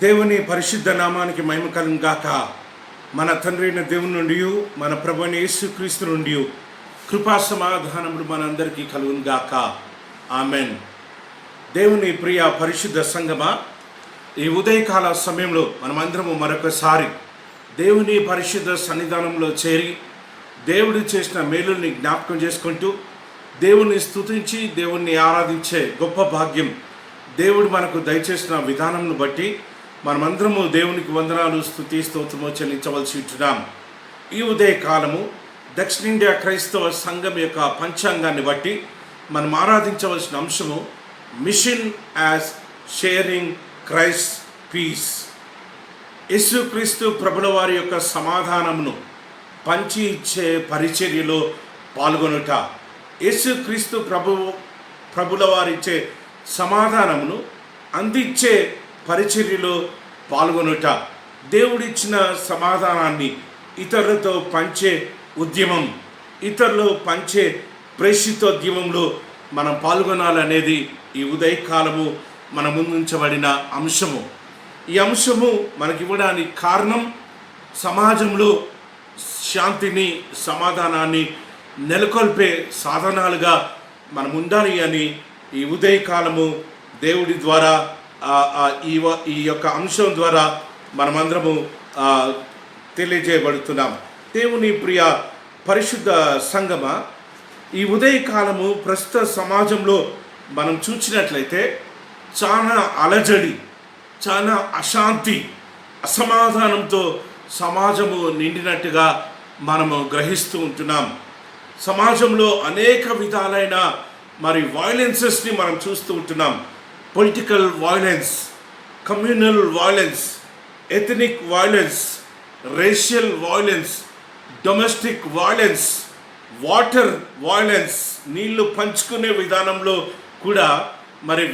దేవుని పరిశుద్ధ నామానికి మహిమ కలుగును గాక. మన తండ్రి అయిన దేవుని నుండి మన ప్రభువైన యేసుక్రీస్తు నుండి కృపా సమాధానములు మనందరికీ కలుగును గాక. ఆమెన్. దేవుని ప్రియ పరిశుద్ధ సంగమా, ఈ ఉదయకాల సమయంలో మనమందరము మరొకసారి దేవుని పరిశుద్ధ సన్నిధానంలో చేరి దేవుడు చేసిన మేలుల్ని జ్ఞాపకం చేసుకుంటూ దేవుణ్ణి స్తుతించి దేవుణ్ణి ఆరాధించే గొప్ప భాగ్యం దేవుడు మనకు దయచేసిన విధానంను బట్టి మనమందరము దేవునికి వందనాలు, స్తుతి, స్తోత్రము చెల్లించవలసి ఉంటున్నాం. ఈ ఉదయకాలము దక్షిణ ఇండియా క్రైస్తవ సంఘం యొక్క పంచాంగాన్ని బట్టి మనం ఆరాధించవలసిన అంశము mission as sharing Christ peace. యేసుక్రీస్తు ప్రభుల వారి యొక్క సమాధానమును పంచి ఇచ్చే పరిచర్యలో పాల్గొనుట. యేసుక్రీస్తు ప్రభుల వారిచ్చే సమాధానమును అందించే పరిచర్యలో పాల్గొనుట. దేవుడిచ్చిన సమాధానాన్ని ఇతరులతో పంచే ఉద్యమం, ఇతరులు పంచే ప్రేషితోద్యమంలో మనం పాల్గొనాలనేది ఈ ఉదయకాలము మన ముందుంచబడిన అంశము. ఈ అంశము మనకివ్వడానికి కారణం సమాజంలో శాంతిని, సమాధానాన్ని నెలకొల్పే సాధనాలుగా మనం ఉండాలి అని ఈ ఉదయకాలము దేవుడి ద్వారా ఈ యొక్క అంశం ద్వారా మనమందరము తెలియజేయబడుతున్నాం. దేవుని ప్రియ పరిశుద్ధ సంగమ, ఈ ఉదయకాలము ప్రస్తుత సమాజంలో మనం చూసినట్లయితే చాలా అలజడి, చాలా అశాంతి, అసమాధానంతో సమాజము నిండినట్టుగా మనము గ్రహిస్తూ ఉంటున్నాం. సమాజంలో అనేక విధాలైన వైలెన్సెస్ని మనం చూస్తూ ఉంటున్నాం. Political violence, communal violence, ethnic violence, racial violence, domestic violence, water violence, నీళ్లు పంచుకునే విధానంలో కూడా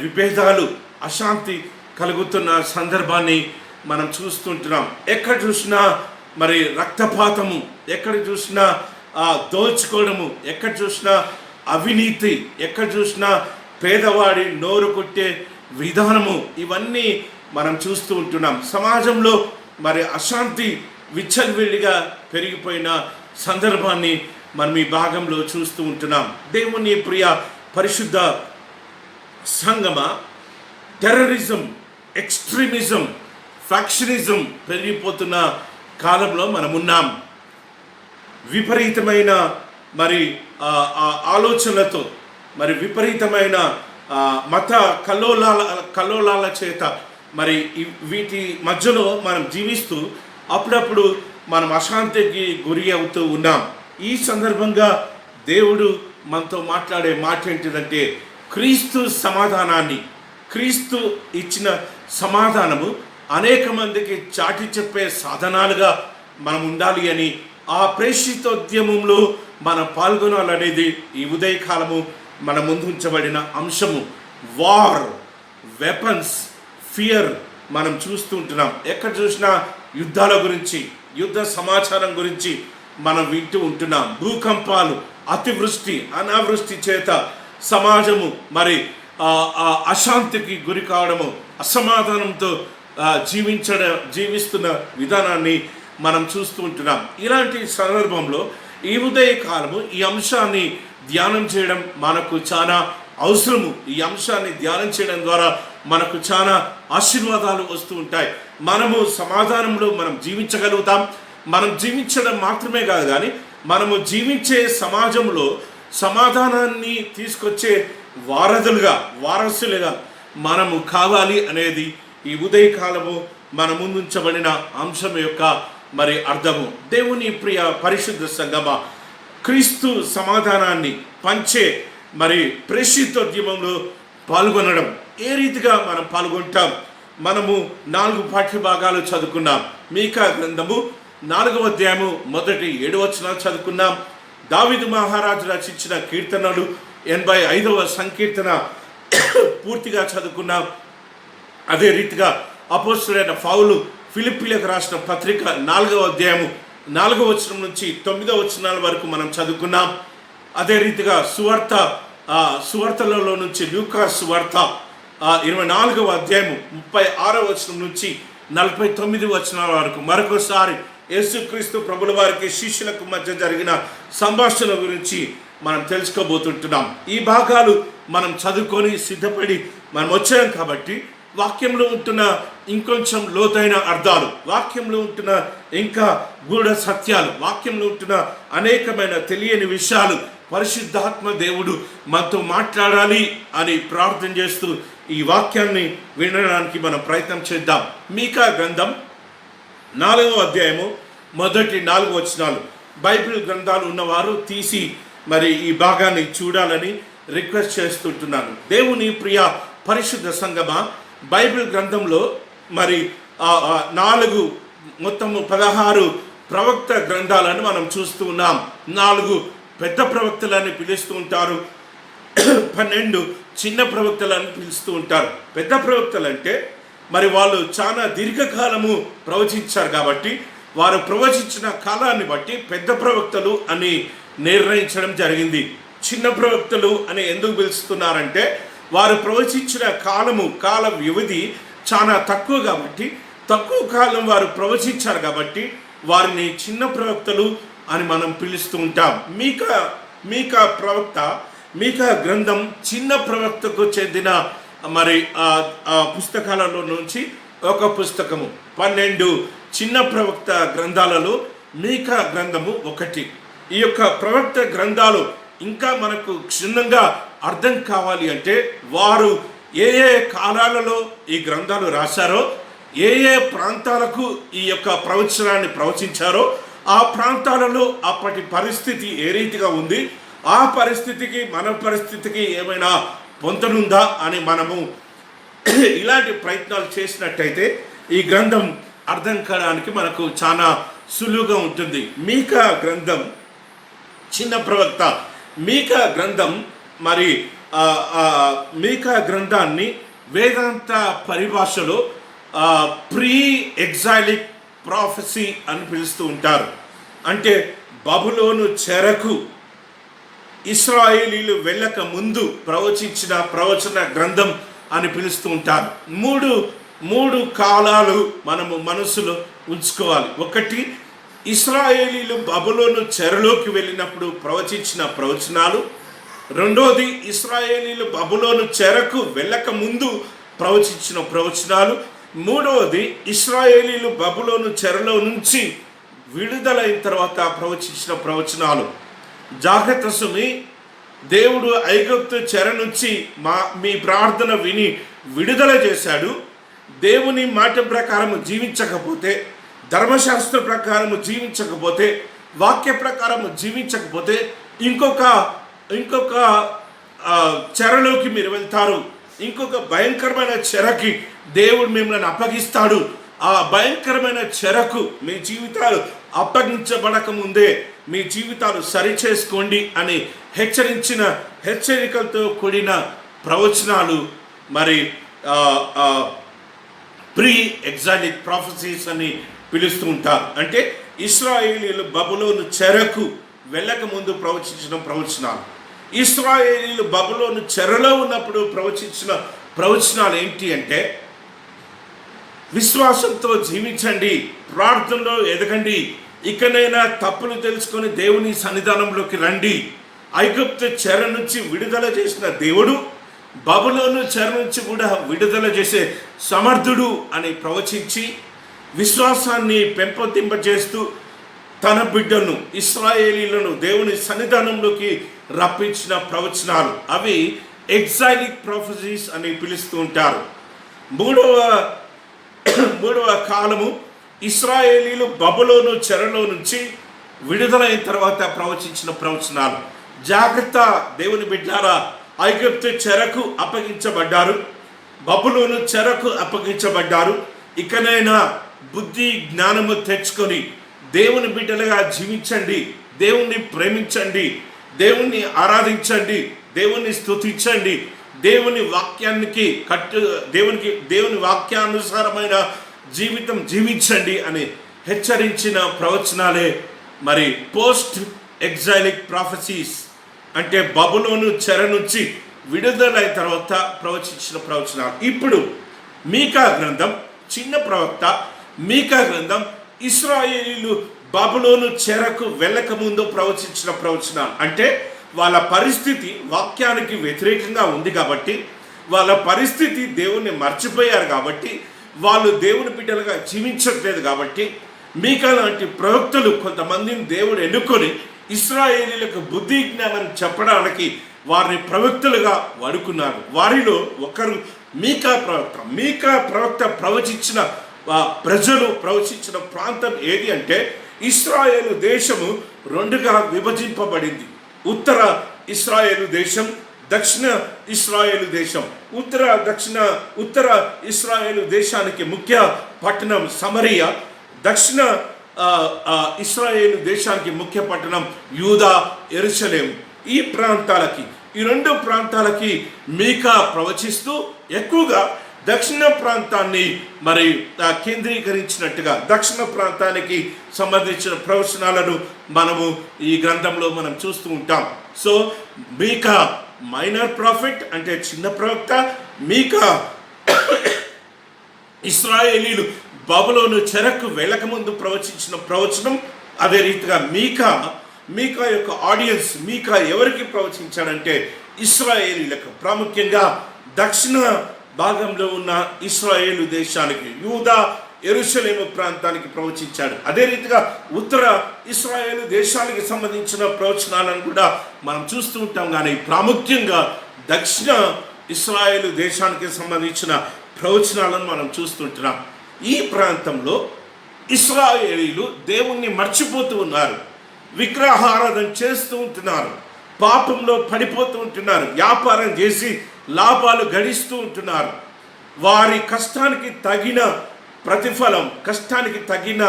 విభేదాలు, అశాంతి కలుగుతున్న సందర్భాన్ని మనం చూస్తుంటున్నాం. ఎక్కడ చూసినా రక్తపాతము, ఎక్కడ చూసినా దోచుకోవడము, ఎక్కడ చూసినా అవినీతి, ఎక్కడ చూసినా పేదవాడి నోరు కొట్టే విధానము, ఇవన్నీ మనం చూస్తూ ఉంటున్నాం. సమాజంలో అశాంతి విచ్చలవిడిగా పెరిగిపోయిన సందర్భాన్ని మనం ఈ భాగంలో చూస్తూ ఉంటున్నాం. దేవుని ప్రియ పరిశుద్ధ సంగమ, టెర్రరిజం, ఎక్స్ట్రీమిజం, ఫ్యాక్షనిజం పెరిగిపోతున్న కాలంలో మనం ఉన్నాం. విపరీతమైన ఆలోచనలతో విపరీతమైన మత కల్లోలాల చేత వీటి మధ్యలో మనం జీవిస్తూ అప్పుడప్పుడు మనం అశాంతికి గురి అవుతూ ఉన్నాం. ఈ సందర్భంగా దేవుడు మనతో మాట్లాడే మాట ఏంటిదంటే, క్రీస్తు సమాధానాన్ని, క్రీస్తు ఇచ్చిన సమాధానము అనేక మందికి చాటి చెప్పే సాధనాలుగా మనం ఉండాలి అని, ఆ ప్రేషితోద్యమంలో మనం పాల్గొనాలనేది ఈ ఉదయకాలము మన ముందు ఉంచబడిన అంశము. వార్, వెపన్స్, ఫియర్ మనం చూస్తూ ఉంటున్నాం. ఎక్కడ చూసినా యుద్ధాల గురించి, యుద్ధ సమాచారం గురించి మనం వింటూ ఉంటున్నాం. భూకంపాలు, అతివృష్టి, అనావృష్టి చేత సమాజము అశాంతికి గురి కావడము, అసమాధానంతో జీవిస్తున్న విధానాన్ని మనం చూస్తూ ఉంటున్నాం. ఇలాంటి సందర్భంలో ఈ ఉదయకాలము ఈ అంశాన్ని ధ్యానం చేయడం మనకు చాలా అవసరము. ఈ అంశాన్ని ధ్యానం చేయడం ద్వారా మనకు చాలా ఆశీర్వాదాలు వస్తూ ఉంటాయి. మనము సమాధానంలో జీవించగలుగుతాం. మనం జీవించడం మాత్రమే కాదు, కానీ మనము జీవించే సమాజంలో సమాధానాన్ని తీసుకొచ్చే వారసులుగా మనము కావాలి అనేది ఈ ఉదయకాలము మన ముందుంచబడిన అంశం యొక్క అర్థము. దేవుని ప్రియ పరిశుద్ధ సంగమ, క్రీస్తు సమాధానాన్ని పంచే ప్రేషితోద్యమంలో పాల్గొనడం, ఏ రీతిగా మనం పాల్గొంటాం? మనము 4 పాఠ్యభాగాలు చదువుకున్నాం. మీకా గ్రంథము 4వ అధ్యాయము 1-7 వచనాలు చదువుకున్నాం. దావీదు మహారాజు రచించిన కీర్తనలు 85వ సంకీర్తన పూర్తిగా చదువుకున్నాం. అదే రీతిగా అపోస్తలుడైన పౌలు ఫిలిప్పీలకు రాసిన పత్రిక 4వ అధ్యాయము 4వ వచనం నుంచి 9వ వచనాల వరకు మనం చదువుకున్నాం. అదే రీతిగా సువార్తలలో నుంచి లూకా సువార్త 24వ అధ్యాయము 36వ వచనం నుంచి 49 వచనాల వరకు మరొకసారి యేసుక్రీస్తు ప్రభుల వారికి శిష్యులకు మధ్య జరిగిన సంభాషణ గురించి మనం తెలుసుకోబోతుంటున్నాం. ఈ భాగాలు మనం చదువుకొని సిద్ధపడి మనం వచ్చాం కాబట్టి వాక్యంలో ఉంటున్న ఇంకొంచెం లోతైన అర్థాలు, వాక్యంలో ఉంటున్న ఇంకా గూఢ సత్యాలు, వాక్యంలో ఉంటున్న అనేకమైన తెలియని విషయాలు పరిశుద్ధాత్మ దేవుడు మనతో మాట్లాడాలి అని ప్రార్థన చేస్తూ ఈ వాక్యాన్ని వినడానికి మనం ప్రయత్నం చేద్దాం. మీకా గ్రంథం 4వ అధ్యాయము మొదటి 4 వచనాలు. బైబిల్ గ్రంథాలు ఉన్నవారు తీసి మరి ఈ భాగాన్ని చూడాలని రిక్వెస్ట్ చేస్తుంటున్నాను. దేవుని ప్రియ పరిశుద్ధ సంగమా, బైబిల్ గ్రంథంలో మరి 4 మొత్తము 16 ప్రవక్త గ్రంథాలను మనం చూస్తూ ఉన్నాం. 4 పెద్ద ప్రవక్తలని పిలుస్తూ ఉంటారు, 12 చిన్న ప్రవక్తలని పిలుస్తూ ఉంటారు. పెద్ద ప్రవక్తలు అంటే మరి వాళ్ళు చాలా దీర్ఘకాలము ప్రవచించారు కాబట్టి వారు ప్రవచించిన కాలాన్ని బట్టి పెద్ద ప్రవక్తలు అని నిర్ణయించడం జరిగింది. చిన్న ప్రవక్తలు అని ఎందుకు పిలుస్తున్నారంటే వారు ప్రవచించిన కాల వ్యవధి చాలా తక్కువ కాబట్టి, తక్కువ కాలం వారు ప్రవచించారు కాబట్టి వారిని చిన్న ప్రవక్తలు అని మనం పిలుస్తూ ఉంటాం. మీకా ప్రవక్త, మీకా గ్రంథం చిన్న ప్రవక్తకు చెందిన మరి పుస్తకాలలో నుంచి ఒక పుస్తకము. 12 చిన్న ప్రవక్త గ్రంథాలలో మీకా గ్రంథము ఒకటి. ఈ యొక్క ప్రవక్త గ్రంథాలు ఇంకా మనకు క్షుణ్ణంగా అర్థం కావాలి అంటే వారు ఏ కాలాలలో ఈ గ్రంథాలు రాశారో, ఏ ప్రాంతాలకు ఈ యొక్క ప్రవచనాన్ని ప్రవచించారో, ఆ ప్రాంతాలలో అప్పటి పరిస్థితి ఏ రీతిగా ఉంది, ఆ పరిస్థితికి మన పరిస్థితికి ఏమైనా పొంతనుందా అని మనము ఇలాంటి ప్రయత్నాలు చేసినట్టయితే ఈ గ్రంథం అర్థం కావడానికి మనకు చాలా సులువుగా ఉంటుంది. మీకా గ్రంథం చిన్న ప్రవక్త. మీకా గ్రంథం మరి మీకా గ్రంథాన్ని వేదాంత పరిభాషలో ప్రీ ఎగ్జైలిక్ ప్రాఫెసీ అని పిలుస్తూ ఉంటారు. అంటే బబులోను చెరకు ఇశ్రాయేలీలు వెళ్ళక ముందు ప్రవచించిన ప్రవచన గ్రంథం అని పిలుస్తూ ఉంటారు. మూడు కాలాలు మనము మనసులో ఉంచుకోవాలి. ఒకటి, ఇశ్రాయేలీలు బబులోను చెరలోకి వెళ్ళినప్పుడు ప్రవచించిన ప్రవచనాలు. రెండోది, ఇశ్రాయేలీలు బబులోను చెరకు వెళ్ళక ముందు ప్రవచించిన ప్రవచనాలు. మూడవది, ఇశ్రాయేలీలు బబులోను చెరలో నుంచి విడుదలైన తర్వాత ప్రవచించిన ప్రవచనాలు. జాగ్రత్త సుమి, దేవుడు ఐగుప్తు చెర నుంచి మీ ప్రార్థన విని విడుదల చేశాడు. దేవుని మాట ప్రకారం జీవించకపోతే, ధర్మశాస్త్ర ప్రకారం జీవించకపోతే, వాక్య ప్రకారం జీవించకపోతే ఇంకొక చెరలోకి మీరు వెళ్తారు. ఇంకొక భయంకరమైన చెరకి దేవుడు మిమ్మల్ని అప్పగిస్తాడు. ఆ భయంకరమైన చెరకు మీ జీవితాలు అప్పగించబడక ముందే మీ జీవితాలు సరిచేసుకోండి అని హెచ్చరికలతో కూడిన ప్రవచనాలు మరి ప్రీ ఎగ్జాలిక్ ప్రాఫెసీస్ అని పిలుస్తూ ఉంటారు. అంటే ఇశ్రాయేలీలు బబులోను చెరకు వెళ్ళక ముందు ప్రవచించిన ప్రవచనాలు. ఇశ్రాయేలీలు బబులోను చెరలో ఉన్నప్పుడు ప్రవచించిన ప్రవచనాలు ఏంటి అంటే, విశ్వాసంతో జీవించండి, ప్రార్థనలో ఎదగండి, ఇకనైనా తప్పులు తెలుసుకొని దేవుని సన్నిధానంలోకి రండి. ఐగుప్తు చెర నుంచి విడుదల చేసిన దేవుడు బబులోను చెర నుంచి కూడా విడుదల చేసే సమర్థుడు అని ప్రవచించి విశ్వాసాన్ని పెంపొందింపజేస్తూ తన బిడ్డను ఇశ్రాయేలీలను దేవుని సన్నిధానంలోకి రప్పించిన ప్రవచనాలు. అవి ఎగ్జైలిక్ ప్రొఫెసీస్ అని పిలుస్తూ ఉంటారు. మూడవ కాలము ఇశ్రాయేలీలు బబులోను చెరలో నుంచి విడుదలైన తర్వాత ప్రవచించిన ప్రవచనాలు. జాగ్రత్త దేవుని బిడ్డారా, ఐగుప్తు చెరకు అప్పగించబడ్డారు, బబులోను చెరకు అప్పగించబడ్డారు. ఇకనైనా బుద్ధి జ్ఞానము తెచ్చుకొని దేవుని బిడ్డలుగా జీవించండి, దేవుణ్ణి ప్రేమించండి, దేవుణ్ణి ఆరాధించండి, దేవుణ్ణి స్తుతించండి, దేవుని వాక్యానుసారమైన జీవితం జీవించండి అని హెచ్చరించిన ప్రవచనాలే మరి పోస్ట్ ఎగ్జైలిక్ ప్రాఫెసీస్. అంటే బబులోను చెర నుంచి విడుదలైన తర్వాత ప్రవచించిన ప్రవచనాలు. ఇప్పుడు మీకా గ్రంథం చిన్న ప్రవక్త మీకా గ్రంథం ఇశ్రాయేలీలు బబులోను చెరకు వెళ్ళక ముందు ప్రవచించిన ప్రవచనాలు. అంటే వాళ్ళ పరిస్థితి వాక్యానికి వ్యతిరేకంగా ఉంది కాబట్టి, వాళ్ళ పరిస్థితి దేవుణ్ణి మర్చిపోయారు కాబట్టి, వాళ్ళు దేవుని బిడ్డలుగా జీవించట్లేదు కాబట్టి, మీకా లాంటి ప్రవక్తలు కొంతమందిని దేవుడు ఎన్నుకొని ఇశ్రాయేలీలకు బుద్ధి జ్ఞానం చెప్పడానికి వారిని ప్రవక్తలుగా వాడుకున్నారు. వారిలో ఒకరు మీకా ప్రవక్త. మీకా ప్రవక్త ప్రవచించిన ప్రజలు ప్రవచించిన ప్రాంతం ఏది అంటే, ఇశ్రాయేలు దేశము రెండుగా విభజింపబడింది. ఉత్తర ఇశ్రాయేలు దేశం, దక్షిణ ఇశ్రాయేలు దేశం. ఉత్తర ఇశ్రాయేలు దేశానికి ముఖ్య పట్టణం సమరియా, దక్షిణ ఇశ్రాయేలు దేశానికి ముఖ్య పట్టణం యూదా, యెరూషలేము. ఈ రెండు ప్రాంతాలకి మీకా ప్రవచిస్తూ ఎక్కువగా దక్షిణ ప్రాంతాన్ని మరి కేంద్రీకరించినట్టుగా దక్షిణ ప్రాంతానికి సంబంధించిన ప్రవచనాలను మనము ఈ గ్రంథంలో మనం చూస్తూ ఉంటాం. సో మీకా మైనర్ ప్రాఫిట్ అంటే చిన్న ప్రవక్త. మీకా ఇశ్రాయేలీలు బబులోను చెరకు వెళ్ళకముందు ప్రవచించిన ప్రవచనం. అదే రీతిగా మీకా యొక్క ఆడియన్స్, మీకా ఎవరికి ప్రవచించాడంటే ఇశ్రాయేలీలకు, ప్రాముఖ్యంగా దక్షిణ భాగంలో ఉన్న ఇశ్రాయేలు దేశానికి, యూదా యెరూషలేము ప్రాంతానికి ప్రవచించాడు. అదే రీతిగా ఉత్తర ఇశ్రాయేలు దేశానికి సంబంధించిన ప్రవచనాలను కూడా మనం చూస్తూ ఉంటాం. కానీ ప్రాముఖ్యంగా దక్షిణ ఇశ్రాయేలు దేశానికి సంబంధించిన ప్రవచనాలను మనం చూస్తుంటున్నాం. ఈ ప్రాంతంలో ఇశ్రాయేలీలు దేవుణ్ణి మర్చిపోతూ ఉన్నారు, విగ్రహారాధన చేస్తూ ఉంటున్నారు, పాపంలో పడిపోతూ ఉంటున్నారు, వ్యాపారం చేసి లాభాలు గడిస్తూ ఉంటున్నారు. వారి కష్టానికి తగిన ప్రతిఫలం, కష్టానికి తగిన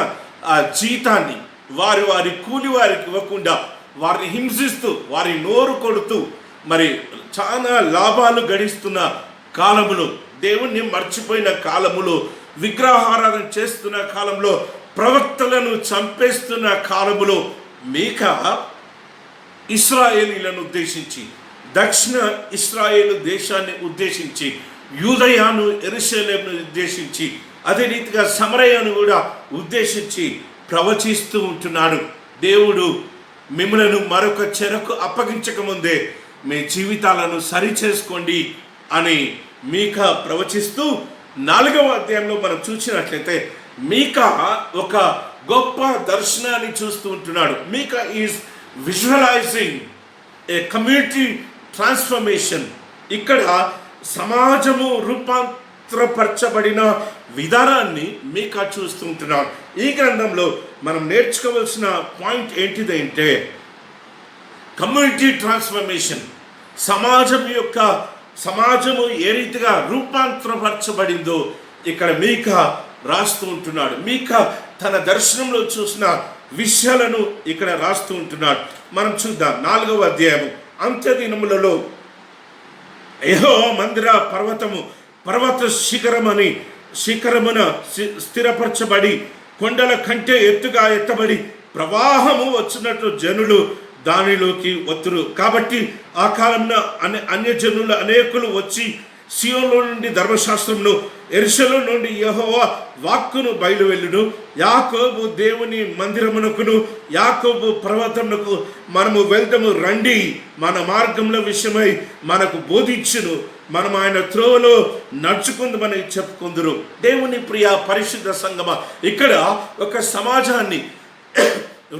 జీతాన్ని వారి కూలి వారికి ఇవ్వకుండా వారిని హింసిస్తూ, వారి నోరు కొడుతూ మరి చాలా లాభాలు గడిస్తున్న కాలములో, దేవుణ్ణి మర్చిపోయిన కాలములో, విగ్రహారాధన చేస్తున్న కాలంలో, ప్రవక్తలను చంపేస్తున్న కాలములో మీకా ఇశ్రాయేలీలను ఉద్దేశించి, దక్షిణ ఇశ్రాయేలు దేశాన్ని ఉద్దేశించి, యూదయాను యెరూషలేమును ఉద్దేశించి, అదే రీతిగా సమరయను కూడా ఉద్దేశించి ప్రవచిస్తూ ఉంటున్నాడు. దేవుడు మిమ్మలను మరొక చెరకు అప్పగించకముందే మీ జీవితాలను సరిచేసుకోండి అని మీకా ప్రవచిస్తూ 4వ అధ్యాయంలో మనం చూసినట్లయితే మీకా ఒక గొప్ప దర్శనాన్ని చూస్తూ ఉంటున్నాడు. Micah is visualizing a community transformation. ఇక్కడ సమాజము రూపాంతరపరచబడిన విధానాన్ని మీకా చూస్తూ ఉంటున్నాడు. ఈ గ్రంథంలో మనం నేర్చుకోవాల్సిన పాయింట్ ఏంటిదంటే కమ్యూనిటీ ట్రాన్స్ఫర్మేషన్. సమాజము ఏ రీతిగా రూపాంతరపరచబడిందో ఇక్కడ మీకా రాస్తూ ఉంటున్నాడు. మీకా తన దర్శనంలో చూసిన విషయాలను ఇక్కడ రాస్తూ ఉంటున్నాడు. మనం చూద్దాం 4వ అధ్యాయము. అంత్యదినములలో యెహోవా మందిర పర్వత శిఖరమున స్థిరపరచబడి కొండల కంటే ఎత్తుగా ఎత్తబడి ప్రవాహము వచ్చినట్లు జనులు దానిలోకి వత్తురు. కాబట్టి ఆ కాలంలో అన్యజనులు అనేకులు వచ్చి సియోనులో నుండి ధర్మశాస్త్రమును, యెరూషలేము నుండి యెహోవా వాక్కును బయలువెళ్ళును. యాకోబు దేవుని మందిరమునకును యాకోబు పర్వతమునకు మనము వెళ్దాము రండి, మన మార్గముల విషయమై మనకు బోధించును, మనం ఆయన త్రోవలో నడుచుకుందామని చెప్పుకుందరు. దేవుని ప్రియ పరిశుద్ధ సంగమ, ఇక్కడ ఒక సమాజాన్ని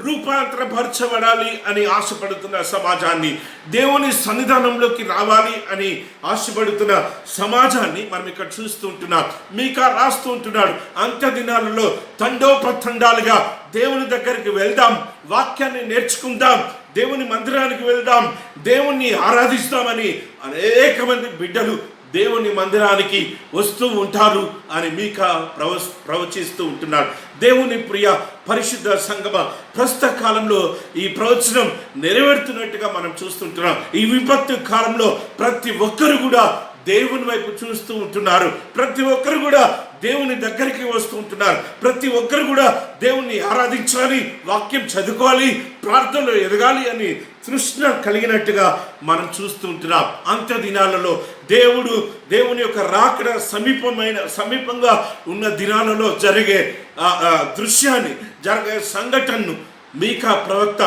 రూపాంతరపరచబడాలి అని ఆశపడుతున్న సమాజాన్ని, దేవుని సన్నిధానంలోకి రావాలి అని ఆశపడుతున్న సమాజాన్ని మనం ఇక్కడ చూస్తూ ఉంటున్నాం. మీకా రాస్తూ ఉంటున్నాడు, అంత్య దినాలలో తండోపతండాలుగా దేవుని దగ్గరికి వెళ్దాం, వాక్యాన్ని నేర్చుకుందాం, దేవుని మందిరానికి వెళ్దాం, దేవుణ్ణి ఆరాధిస్తామని అనేక మంది బిడ్డలు దేవుని మందిరానికి వస్తూ ఉంటారు అని మీకా ప్రవచిస్తూ ఉంటున్నాడు. దేవుని ప్రియ పరిశుద్ధ సంగమ, ప్రస్తుత కాలంలో ఈ ప్రవచనం నెరవేరుతున్నట్టుగా మనం చూస్తుంటున్నాం. ఈ విపత్తు కాలంలో ప్రతి ఒక్కరు కూడా దేవుని వైపు చూస్తూ ఉంటున్నారు. ప్రతి ఒక్కరు కూడా దేవుని దగ్గరికి వస్తూ ఉంటున్నారు. ప్రతి ఒక్కరు కూడా దేవుణ్ణి ఆరాధించాలి, వాక్యం చదువుకోవాలి, ప్రార్థనలో ఎదగాలి అని తృష్ణ కలిగినట్టుగా మనం చూస్తూ ఉంటున్నాం. అంత్య దినాలలో దేవుని యొక్క రాకడ సమీపంగా ఉన్న దినాలలో జరిగే దృశ్యాన్ని, జరిగే సంఘటనను మీకా ప్రవక్త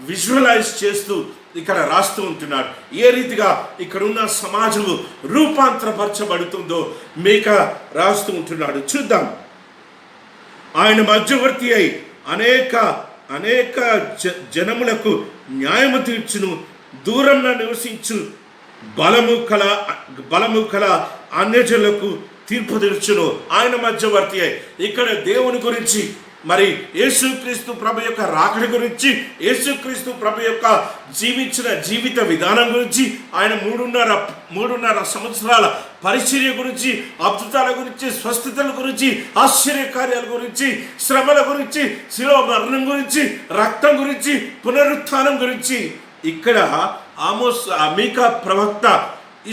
విజువలైజ్ చేస్తూ ఇక్కడ రాస్తూ ఉంటున్నాడు. ఏ రీతిగా ఇక్కడ ఉన్న సమాజము రూపాంతరపరచబడుతుందో మీకా రాస్తూ ఉంటున్నాడు. చూద్దాం. ఆయన మధ్యవర్తి అయి అనేక జనములకు న్యాయము తీర్చును, దూరంలో నివసించు బలము కల అన్యజనులకు తీర్పు తీర్చును. ఆయన మధ్యవర్తి అయి ఇక్కడ దేవుని గురించి, మరి యేసుక్రీస్తు ప్రభు యొక్క రాకడ గురించి, యేసుక్రీస్తు ప్రభు యొక్క జీవించిన జీవిత విధానం గురించి, ఆయన మూడున్నర సంవత్సరాల పరిచర్య గురించి, అద్భుతాల గురించి, స్వస్థతల గురించి, ఆశ్చర్యకార్యాల గురించి, శ్రమల గురించి, శిలువ మరణం గురించి, రక్తం గురించి, పునరుత్థానం గురించి ఇక్కడ మీకా ప్రవక్త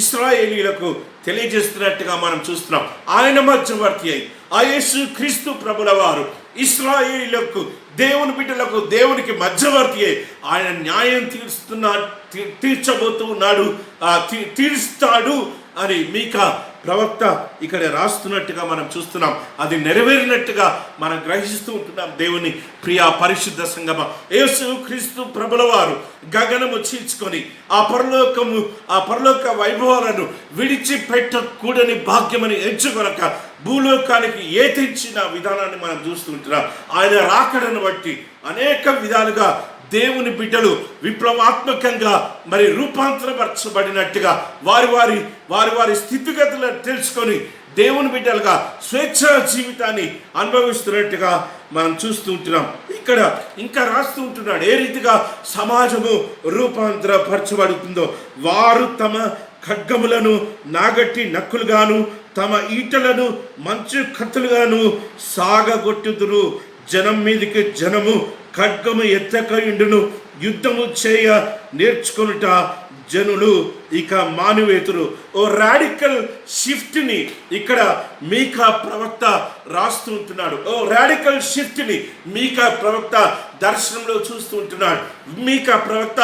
ఇశ్రాయేలీయులకు తెలియజేస్తున్నట్టుగా మనం చూస్తున్నాం. ఆయన మధ్యవర్తి అయి ఆ యేసుక్రీస్తు ప్రభుల వారు ఇశ్రాయేలీయులకు, దేవుని బిడ్డలకు దేవునికి మధ్యవర్తి అయి ఆయన న్యాయం తీర్చబోతున్నాడు, తీరుస్తాడు అని మీకా ప్రవక్త ఇక్కడ రాస్తున్నట్టుగా మనం చూస్తున్నాం. అది నెరవేరినట్టుగా మనం గ్రహిస్తూ ఉంటున్నాం. దేవుని ప్రియ పరిశుద్ధ సంగమ, యేసుక్రీస్తు ప్రభుల వారు గగనము చీల్చుకొని ఆ పరలోక వైభవాలను విడిచిపెట్టకూడని భాగ్యమని ఎంచుకొనక భూలోకానికి తెచ్చిన విధానాన్ని మనం చూస్తూ ఉంటున్నాం. ఆయన రాకడను బట్టి అనేక విధాలుగా దేవుని బిడ్డలు విప్లవాత్మకంగా మరి రూపాంతరపరచబడినట్టుగా వారి స్థితిగతులను తెలుసుకొని దేవుని బిడ్డలుగా స్వేచ్ఛా జీవితాన్ని అనుభవిస్తున్నట్టుగా మనం చూస్తూ ఉంటున్నాం. ఇక్కడ ఇంకా రాస్తూ ఉంటున్నాడు ఏ రీతిగా సమాజము రూపాంతరపరచబడుతుందో. వారు తమ ఖడ్గములను నాగట్టి నక్కులుగాను, తమ ఈటలను మంచు కత్తులుగాను సాగగొట్టుదురు. జనం మీదకి జనము ఖడ్గము ఎత్తకయుండును, యుద్ధము చేయ నేర్చుకొనుట జనులు ఇక మానువేతురు. ఓ రాడికల్ షిఫ్ట్ని ఇక్కడ మీకా ప్రవక్త రాస్తూ ఉంటున్నాడు. ఓ రాడికల్ షిఫ్ట్ని మీకా ప్రవక్త దర్శనంలో చూస్తూ ఉంటున్నాడు. మీకా ప్రవక్త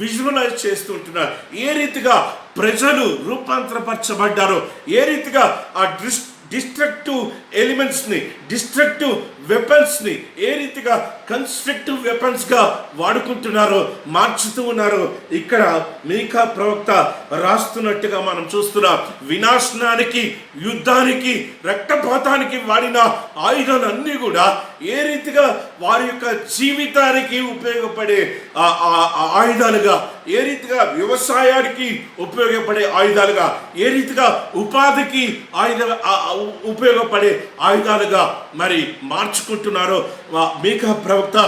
విజువలైజ్ చేస్తూ ఉంటున్నాడు. ఏ రీతిగా ప్రజలు రూపాంతరపరచబడ్డారో, ఏ రీతిగా ఆ డిస్ట్రక్టివ్ ఎలిమెంట్స్ని, డిస్ట్రక్టివ్ వెపన్స్ని ఏ రీతిగా కన్స్ట్రక్టివ్ వెపన్స్గా వాడుకుంటున్నారో, మార్చుతూ ఉన్నారో ఇక్కడ మీకా ప్రవక్త రాస్తున్నట్టుగా మనం చూస్తున్నాం. వినాశనానికి, యుద్ధానికి, రక్తపాతానికి వాడిన ఆయుధాలన్నీ కూడా ఏ రీతిగా వారి యొక్క జీవితానికి ఉపయోగపడే ఆయుధాలుగా, ఏ రీతిగా వ్యవసాయానికి ఉపయోగపడే ఆయుధాలుగా, ఏ రీతిగా ఉపాధికి ఉపయోగపడే ఆయుధాలుగా మరి మార్చుకుంటున్నారో మీకా ప్రవక్త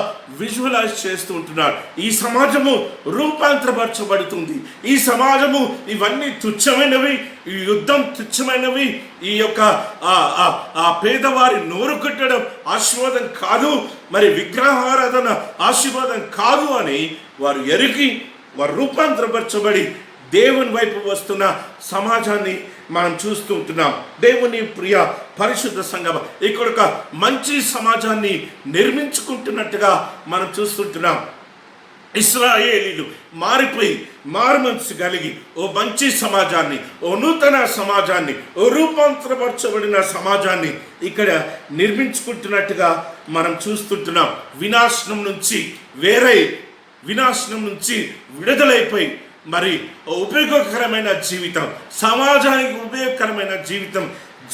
విజువలైజ్ చేస్తూ ఉంటున్నారు. ఈ సమాజము రూపాంతరపరచబడుతుంది. ఈ సమాజము ఇవన్నీ తుచ్చమైనవి, ఈ యుద్ధం తుచ్చమైనవి, ఈ యొక్క పేదవారి నోరు కట్టడం ఆశీర్వాదం కాదు, మరి విగ్రహారాధన ఆశీర్వాదం కాదు అని వారు ఎరిగి వారు రూపాంతరపరచబడి దేవుని వైపు వస్తున్న సమాజాన్ని మనం చూస్తూ ఉంటున్నాం. దేవుని ప్రియ పరిశుద్ధ సంఘం ఇక్కడ ఒక మంచి సమాజాన్ని నిర్మించుకుంటున్నట్టుగా మనం చూస్తుంటున్నాం. ఇశ్రాయేలీలు మారిపోయి మారుమనసు కలిగి ఓ మంచి సమాజాన్ని, ఓ నూతన సమాజాన్ని, ఓ రూపాంతరపరచబడిన సమాజాన్ని ఇక్కడ నిర్మించుకుంటున్నట్టుగా మనం చూస్తుంటున్నాం. వినాశనం నుంచి విడుదలైపోయి మరి ఉపయోగకరమైన జీవితం, సమాజానికి ఉపయోగకరమైన జీవితం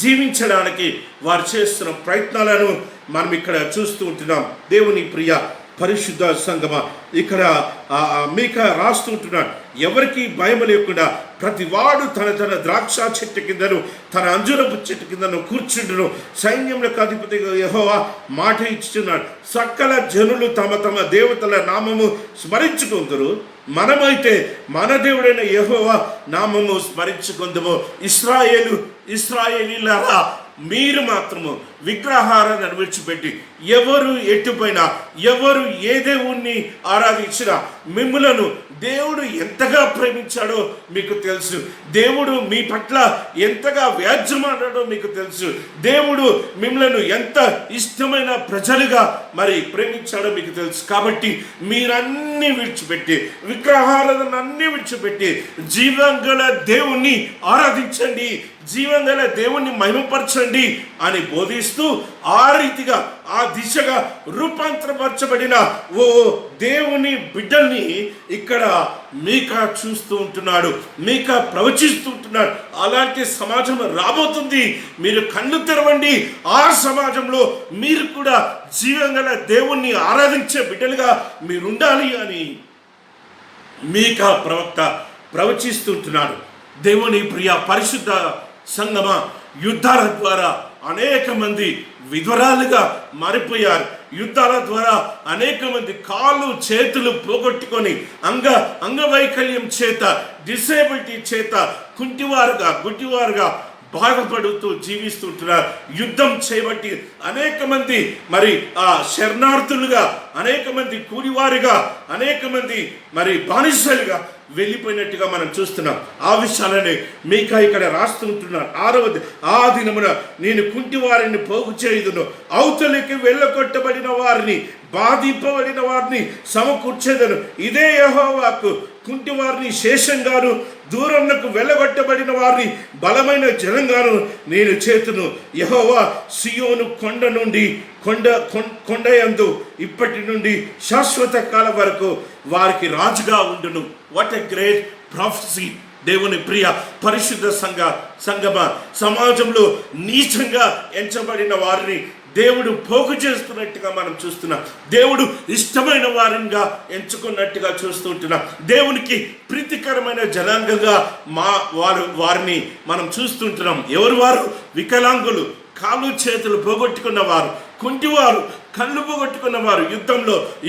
జీవించడానికి వారు చేస్తున్న ప్రయత్నాలను మనం ఇక్కడ చూస్తూ ఉంటున్నాం. దేవుని ప్రియ పరిశుద్ధ సంగమ ఇక్కడ మీకా రాస్తూ ఉంటున్నాడు. ఎవరికి భయం లేకుండా ప్రతి వాడు తన ద్రాక్ష చెట్టు కిందను, తన అంజూరపు చెట్టు కిందను కూర్చుంటును. సైన్యములకు అధిపతి యెహోవా మాట ఇచ్చుచున్నాడు. సకల జనులు తమ దేవతల నామము స్మరించుకుందరు. మనమైతే మన దేవుడైన యెహోవా నామము స్మరించుకుందుము. ఇశ్రాయేలీయులారా మీరు మాత్రము విగ్రహారాధన విడిచిపెట్టి ఎవరు ఎటుపోయినా, ఎవరు ఏ దేవుణ్ణి ఆరాధించినా మిమ్ములను దేవుడు ఎంతగా ప్రేమించాడో మీకు తెలుసు. దేవుడు మీ పట్ల ఎంతగా వ్యాజ్యమాడాడో మీకు తెలుసు. దేవుడు మిమ్మల్ని ఎంత ఇష్టమైన ప్రజలుగా మరి ప్రేమించాడో మీకు తెలుసు. కాబట్టి మీరన్నీ విడిచిపెట్టి, విగ్రహారాధన అన్నీ విడిచిపెట్టి జీవంగల దేవుణ్ణి ఆరాధించండి, జీవంగల దేవుణ్ణి మహిమపరచండి అని బోధిస్తూ ఆ రీతిగా ఆ దిశగా రూపాంతరపరచబడిన ఓ దేవుని బిడ్డల్ని ఇక్కడ మీకా చూస్తూ ఉంటున్నాడు, మీకా ప్రవచిస్తూ ఉంటున్నాడు. అలాంటి సమాజం రాబోతుంది. మీరు కళ్ళు తెరవండి. ఆ సమాజంలో మీరు కూడా జీవంగల దేవుణ్ణి ఆరాధించే బిడ్డలుగా మీరుండాలి అని మీకా ప్రవక్త ప్రవచిస్తుంటున్నాడు. దేవుని ప్రియ పరిశుద్ధ సంగమ, యుద్ధాల ద్వారా అనేక మంది విధవరాలుగా మారిపోయారు. యుద్ధాల ద్వారా అనేక మంది కాళ్ళు చేతులు పోగొట్టుకొని అంగవైకల్యం చేత, డిసేబిలిటీ చేత గుడ్డివారుగా బాధపడుతూ జీవిస్తుంటున్నారు. యుద్ధం చేయబట్టి అనేక మంది మరి శరణార్థులుగా, అనేక మంది కూలివారుగా, అనేక మంది మరి బానిసలుగా వెళ్ళిపోయినట్టుగా మనం చూస్తున్నాం. ఆ విషయాలనే మీకా ఇక్కడ రాస్తుంటున్నారు. 6వ ఆ దినమున నేను కుంటివారిని పోగు చేయుదును, అవతలికి వెళ్ళగొట్టబడిన వారిని, బాధింపబడిన వారిని సమకూర్చేదను. ఇదే యెహోవాకు. కుంటివారిని శేషంగాను, దూరంకు వెళ్ళగొట్టబడిన వారిని బలమైన జనంగాను నేను చేతును. యెహోవా సియోను కొండ నుండి కొండయందు ఇప్పటి నుండి శాశ్వత కాలం వరకు వారికి రాజుగా ఉండును. What a great prophecy. దేవుని ప్రియ పరిశుద్ధ సంగమ, సమాజంలో నీచంగా ఎంచబడిన వారిని దేవుడు పోగు చేస్తున్నట్టుగా మనం చూస్తున్నాం. దేవుడు ఇష్టమైన వారిగా ఎంచుకున్నట్టుగా చూస్తుంటున్నాం. దేవునికి ప్రీతికరమైన జనాంగంగా వారిని మనం చూస్తుంటున్నాం. ఎవరు వారు? వికలాంగులు, కాళ్ళు చేతులు పోగొట్టుకున్న వారు, కుంటివారు, కళ్ళు పోగొట్టుకున్న వారు,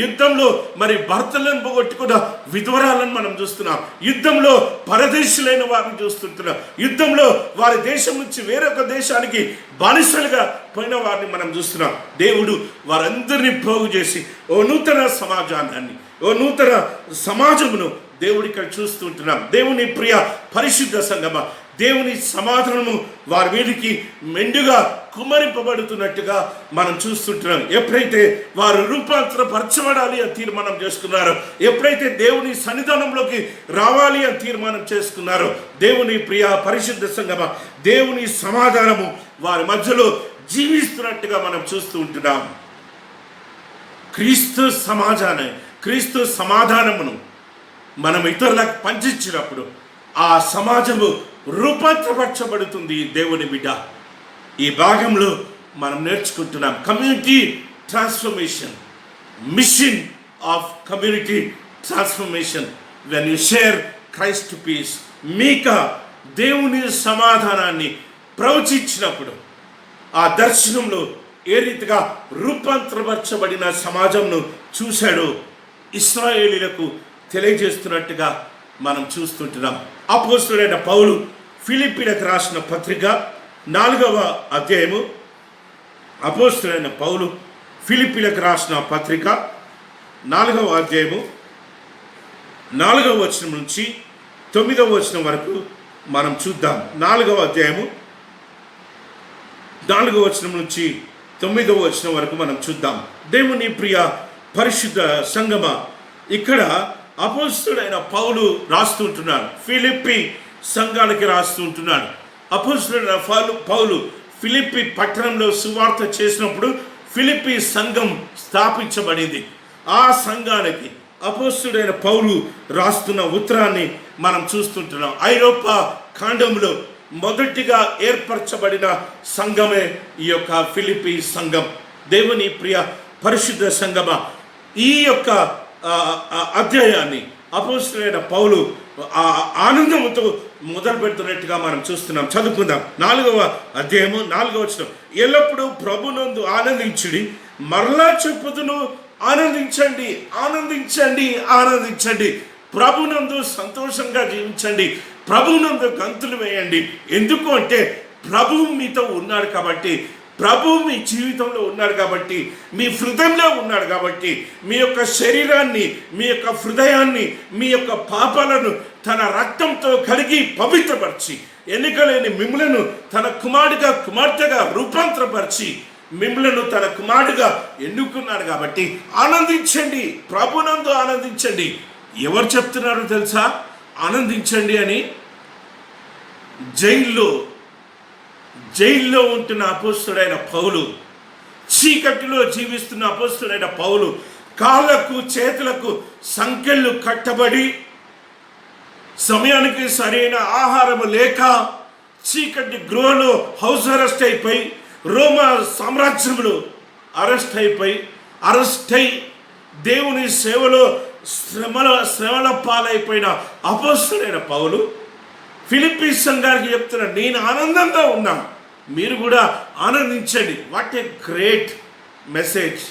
యుద్ధంలో మరి భర్తలను పోగొట్టుకున్న విధవరాలను మనం చూస్తున్నాం. యుద్ధంలో పరదేశులైన వారిని చూస్తుంటున్నాం. యుద్ధంలో వారి దేశం నుంచి వేరొక దేశానికి బానిసలుగా పోయిన వారిని మనం చూస్తున్నాం. దేవుడు వారందరినీ పోగు చేసి ఓ నూతన సమాజమును దేవుడి ఇక్కడ చూస్తుంటున్నాం. దేవుని ప్రియ పరిశుద్ధ సంగమ, దేవుని సమాధానము వారి మీదకి మెండుగా కుమ్మరింపబడుతున్నట్టుగా మనం చూస్తుంటున్నాం. ఎప్పుడైతే వారు రూపాంతరపరచబడాలి అని తీర్మానం చేసుకున్నారో, ఎప్పుడైతే దేవుని సన్నిధానంలోకి రావాలి అని తీర్మానం చేసుకున్నారో, దేవుని ప్రియ పరిశుద్ధ సంగమ, దేవుని సమాధానము వారి మధ్యలో జీవిస్తున్నట్టుగా మనం చూస్తూ ఉంటున్నాం. క్రీస్తు సమాధానమును మనం ఇతరులకు పంచిచ్చినప్పుడు ఆ సమాజము రూపాంతరపరచబడుతుంది. దేవుని బిడ్డ, ఈ భాగంలో మనం నేర్చుకుంటున్నాం community transformation, mission of community transformation. When you share Christ peace. Micah దేవుని సమాధానాన్ని ప్రవచించినప్పుడు ఆ దర్శనంలో ఏ రీతిగా రూపాంతరపరచబడిన సమాజంను చూశాడో ఇశ్రాయేలీలకు తెలియజేస్తున్నట్టుగా మనం చూస్తుంటున్నాం. అపోస్తలుడైన పౌలు ఫిలిప్పీలకు రాసిన పత్రిక 4వ అధ్యాయము, అపోస్తలుడైన పౌలు ఫిలిప్పీలకు రాసిన పత్రిక 4వ అధ్యాయము 4వ వచనం నుంచి 9వ వచనం వరకు మనం చూద్దాం. 4వ అధ్యాయము 4వ వచనం నుంచి 9వ వచనం వరకు మనం చూద్దాం. దేవుని ప్రియ పరిశుద్ధ సంగమ, ఇక్కడ అపోస్తలుడైన పౌలు రాస్తుంటున్నాడు, ఫిలిప్పి సంఘానికి రాస్తుంటున్నాడు. అపోస్తలుడైన పౌలు ఫిలిప్పి పట్టణంలో సువార్త చేసినప్పుడు ఫిలిప్పి సంఘం స్థాపించబడింది. ఆ సంఘానికి అపోస్తలుడైన పౌలు రాస్తున్న ఉత్తరాన్ని మనం చూస్తుంటున్నాం. ఐరోపా ఖండంలో మొదటిగా ఏర్పరచబడిన సంఘమే ఈ యొక్క ఫిలిప్పి సంఘం. దేవుని ప్రియ పరిశుద్ధ సంఘమ, ఈ యొక్క అధ్యాయాన్ని అపోస్తలుడైన పౌలు ఆనందంతో మొదలు పెడుతున్నట్టుగా మనం చూస్తున్నాం. చదువుకుందాం. 4వ అధ్యాయము 4వ వచనం. ఎల్లప్పుడూ ప్రభునందు ఆనందించుడి, మరలా చెప్పుదును ఆనందించండి, ఆనందించండి, ఆనందించండి. ప్రభునందు సంతోషంగా జీవించండి, ప్రభునందు గంతులు వేయండి. ఎందుకు అంటే ప్రభువు మీతో ఉన్నాడు కాబట్టి, ప్రభువు మీ జీవితంలో ఉన్నాడు కాబట్టి, మీ హృదయంలో ఉన్నాడు కాబట్టి, మీ యొక్క శరీరాన్ని, మీ యొక్క హృదయాన్ని, మీ యొక్క పాపాలను తన రక్తంతో కడిగి పవిత్రపరిచి, ఎన్నికలేని మిమ్ములను తన కుమార్తెగా రూపాంతరపరిచి మిమ్ములను తన కుమారుడుగా ఎన్నుకున్నాడు కాబట్టి ఆనందించండి, ప్రభునందు ఆనందించండి. ఎవరు చెప్తున్నారో తెలుసా ఆనందించండి అని? జైల్లో ఉంటున్న అపోస్తుడైన పౌలు, చీకటిలో జీవిస్తున్న అపోస్తుడైన పౌలు, కాళ్ళకు చేతులకు సంకెళ్ళు కట్టబడి, సమయానికి సరైన ఆహారము లేక చీకటి గృహలో హౌస్ అరెస్ట్ అయిపోయి, రోమా సామ్రాజ్యంలో అరెస్ట్ అయి దేవుని సేవలో శ్రమల పాలైపోయిన అపోస్తుడైన పౌలు ఫిలిప్పీ సంఘానికి చెప్తున్నాడు, నేను ఆనందంగా ఉన్నా, మీరు కూడా ఆనందించండి. What a great message!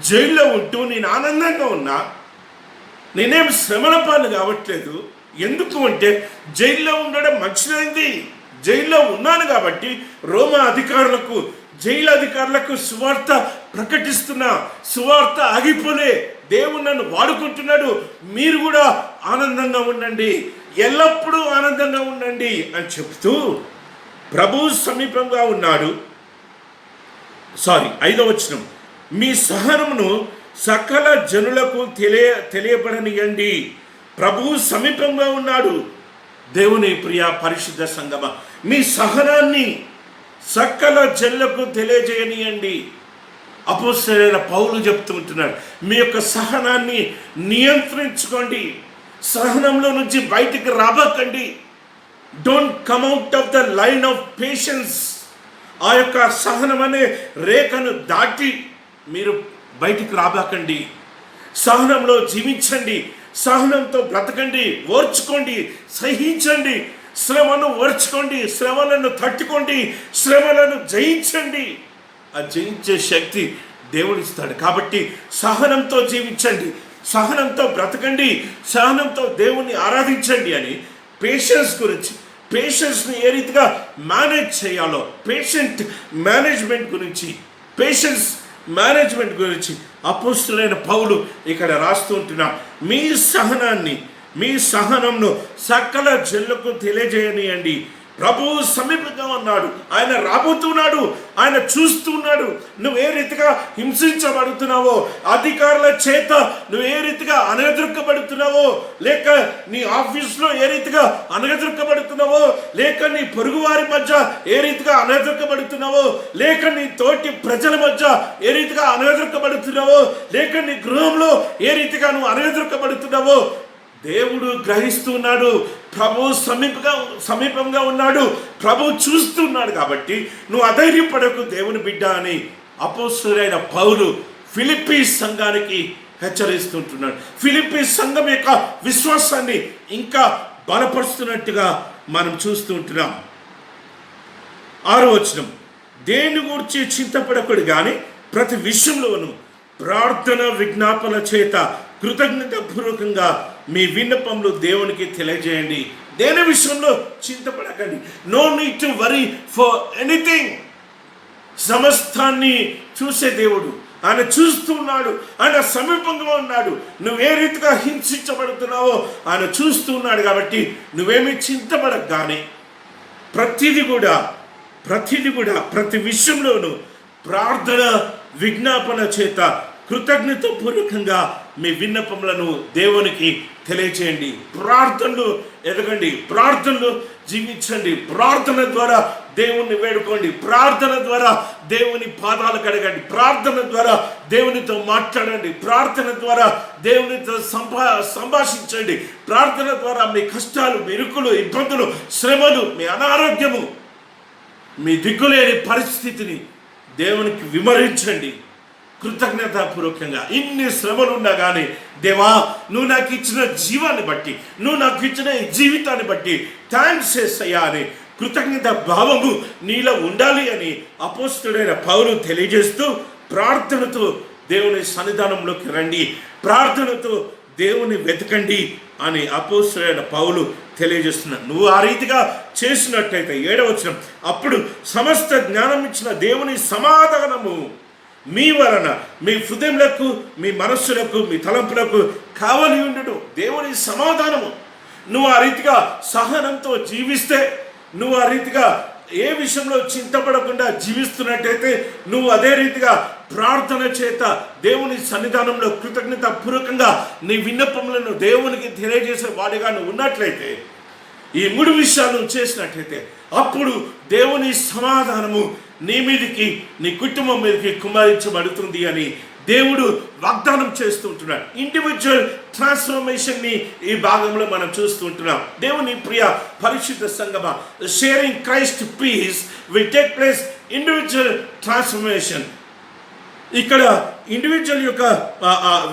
జైల్లో ఉంటూ నేను ఆనందంగా ఉన్నా, నేనేం శ్రమల పాలు కావట్లేదు. ఎందుకు అంటే జైల్లో ఉండడం మంచిదైంది. జైల్లో ఉన్నాను కాబట్టి రోమా అధికారులకు, జైలు అధికారులకు సువార్త ప్రకటిస్తున్నా, సువార్త ఆగిపోలే, దేవుడు నన్ను వాడుకుంటున్నాడు, మీరు కూడా ఆనందంగా ఉండండి, ఎల్లప్పుడూ ఆనందంగా ఉండండి అని చెప్తూ ప్రభువు సమీపంగా ఉన్నాడు. 5వ వచనం, మీ సహనమును సకల జనులకు తెలియబడనియండి. ప్రభువు సమీపంగా ఉన్నాడు. దేవుని ప్రియ పరిశుద్ధ సంగమ, మీ సహనాన్ని సకల జనులకు తెలియజేయనియండి. అపోస్తలుడైన పౌలు చెప్తుంటున్నాడు, మీ యొక్క సహనాన్ని నియంత్రించుకోండి, సహనంలో నుంచి బయటికి రాబకండి. Don't come out of the line of patience. ఆ యొక్క సహనం అనే రేఖను దాటి మీరు బయటికి రాబకండి. సహనంలో జీవించండి, సహనంతో బ్రతకండి, ఓర్చుకోండి, సహించండి, శ్రమను ఓర్చుకోండి, శ్రమలను తట్టుకోండి, శ్రమలను జయించండి. ఆ జయించే శక్తి దేవుడిస్తాడు. కాబట్టి సహనంతో జీవించండి, సహనంతో బ్రతకండి, సహనంతో దేవుణ్ణి ఆరాధించండి అని పేషెన్స్ని ఏ రీతిగా మేనేజ్ చేయాలో, పేషెంట్ మేనేజ్మెంట్ గురించి అపోస్తలుడైన పౌలు ఇక్కడ రాస్తూ ఉంటున్నాడు. మీ సహనంను సకల జనులకు తెలియజేయనియండి. ప్రభువు సమీపంగా ఉన్నాడు, ఆయన రాబోతున్నాడు, ఆయన చూస్తున్నాడు. నువ్వు ఏ రీతిగా హింసించబడుతున్నావో, అధికారుల చేత నువ్వు ఏ రీతిగా అనగదొక్కబడుతున్నావో, లేక నీ ఆఫీస్లో ఏ రీతిగా అనగదొక్కబడుతున్నావో, లేక నీ పొరుగువారి మధ్య ఏ రీతిగా అనగదొక్కబడుతున్నావో, లేక నీ తోటి ప్రజల మధ్య ఏ రీతిగా అనగదొక్కబడుతున్నావో, లేక నీ గృహంలో ఏ రీతిగా నువ్వు అనగదొక్కబడుతున్నావో దేవుడు గ్రహిస్తున్నాడు. ప్రభు సమీపంగా ఉన్నాడు, ప్రభు చూస్తున్నాడు. కాబట్టి నువ్వు అధైర్యపడకు దేవుని బిడ్డ అని అపోస్తలుడైన పౌలు ఫిలిప్పీ సంఘానికి హెచ్చరిస్తుంటున్నాడు. ఫిలిప్పీ సంఘం యొక్క విశ్వాసాన్ని ఇంకా బలపరుస్తున్నట్టుగా మనం చూస్తూ ఉంటున్నాం. 6వ వచనం, దేని గురించి చింతపడకుడు కానీ ప్రతి విషయంలోనూ ప్రార్థన విజ్ఞాపన చేత కృతజ్ఞతాపూర్వకంగా మీ విన్నపములు దేవునికి తెలియజేయండి. దేని విషయంలో చింతపడకండి. No need to worry for anything. సమస్తాన్ని చూసే దేవుడు, ఆయన చూస్తున్నాడు, ఆయన సమీపంగా ఉన్నాడు. నువ్వు ఏ రీతిగా హింసించబడుతున్నావో ఆయన చూస్తున్నాడు. కాబట్టి నువ్వేమీ చింతపడక కానీ ప్రతిదీ కూడా ప్రతి విషయంలోనూ ప్రార్థన విజ్ఞాపన చేత కృతజ్ఞతాపూర్వకంగా మీ విన్నపములను దేవునికి తెలియచేయండి. ప్రార్థనలు ఎదగండి, ప్రార్థనలు జీవించండి, ప్రార్థన ద్వారా దేవుణ్ణి వేడుకోండి, ప్రార్థన ద్వారా దేవుని పాదాలు కడగండి, ప్రార్థన ద్వారా దేవునితో మాట్లాడండి, ప్రార్థన ద్వారా దేవునితో సంభాషించండి, ప్రార్థన ద్వారా మీ కష్టాలు, మీ ఇరుకులు, ఇబ్బందులు, శ్రమలు, మీ అనారోగ్యము, మీ దిక్కులేని పరిస్థితిని దేవునికి వివరించండి. కృతజ్ఞతాపూర్వకంగా ఇన్ని శ్రమలు ఉన్నా కానీ, దేవా నువ్వు నాకు ఇచ్చిన జీవాన్ని బట్టి, నువ్వు నాకు ఇచ్చిన ఈ జీవితాన్ని బట్టి థ్యాంక్స్ చేసయ్యా అని కృతజ్ఞత భావము నీలో ఉండాలి అని అపోస్తలుడైన పౌలు తెలియజేస్తూ, ప్రార్థనతో దేవుని సన్నిధానంలోకి రండి, ప్రార్థనతో దేవుని వెతకండి అని అపోస్తలుడైన పౌలు తెలియజేస్తున్నాడు. నువ్వు ఆ రీతిగా చేసినట్టయితే 7వ వచనం, అప్పుడు సమస్త జ్ఞానం ఇచ్చిన దేవుని సమాధానము మీ వలన మీ హృదయములకు, మీ మనస్సులకు, మీ తలంపులకు కావలి ఉండును. దేవుని సమాధానము. నువ్వు ఆ రీతిగా సహనంతో జీవిస్తే, నువ్వు ఆ రీతిగా ఏ విషయంలో చింతపడకుండా జీవిస్తున్నట్టయితే, నువ్వు అదే రీతిగా ప్రార్థన చేత దేవుని సన్నిధానంలో కృతజ్ఞత పూర్వకంగా నీ విన్నపములను దేవునికి తెలియజేసే వాడిగా నువ్వు ఉన్నట్లయితే, ఈ 3 విషయాలు చేసినట్లయితే, అప్పుడు దేవుని సమాధానము నీ మీదికి, నీ కుటుంబం మీదకి కుమ్మరించబడుతుంది అని దేవుడు వాగ్దానం చేస్తూ ఉంటున్నాడు. ఇండివిజువల్ ట్రాన్స్ఫర్మేషన్ని ఈ భాగంలో మనం చూస్తూ ఉంటున్నాం. దేవుని ప్రియ పరిశుద్ధ సంగమ, sharing Christ peace will take place individual transformation. ఇక్కడ ఇండివిజువల్ యొక్క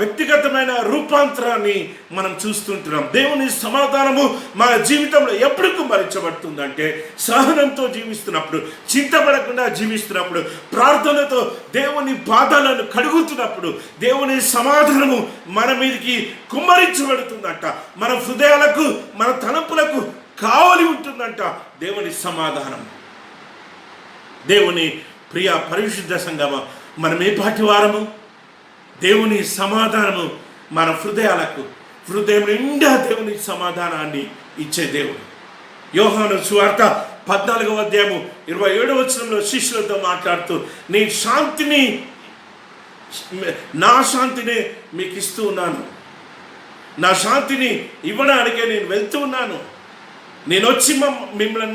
వ్యక్తిగతమైన రూపాంతరాన్ని మనం చూస్తుంటున్నాం. దేవుని సమాధానము మన జీవితంలో ఎప్పుడు కుమ్మరించబడుతుందంటే, సహనంతో జీవిస్తున్నప్పుడు, చింతపడకుండా జీవిస్తున్నప్పుడు, ప్రార్థనతో దేవుని పాదాలను కడుగుతున్నప్పుడు దేవుని సమాధానము మన మీదకి కుమ్మరించబడుతుందంట. మన హృదయాలకు, మన తలంపులకు కావలి ఉంటుందంట దేవుని సమాధానం. దేవుని ప్రియ పరిశుద్ధ సంగమ, మనం ఏ పాటి వారము? దేవుని సమాధానము మన హృదయాలకు, హృదయం నిండా దేవుని సమాధానాన్ని ఇచ్చే దేవుడు. యోహాను సువార్త 14వ అధ్యాయము 27వ వచనంలో శిష్యులతో మాట్లాడుతూ, నా శాంతిని మీకు ఇస్తూ ఉన్నాను, నా శాంతిని ఇవ్వడానికే నేను వెళ్తూ ఉన్నాను, నేను వచ్చి మిమ్మల్ని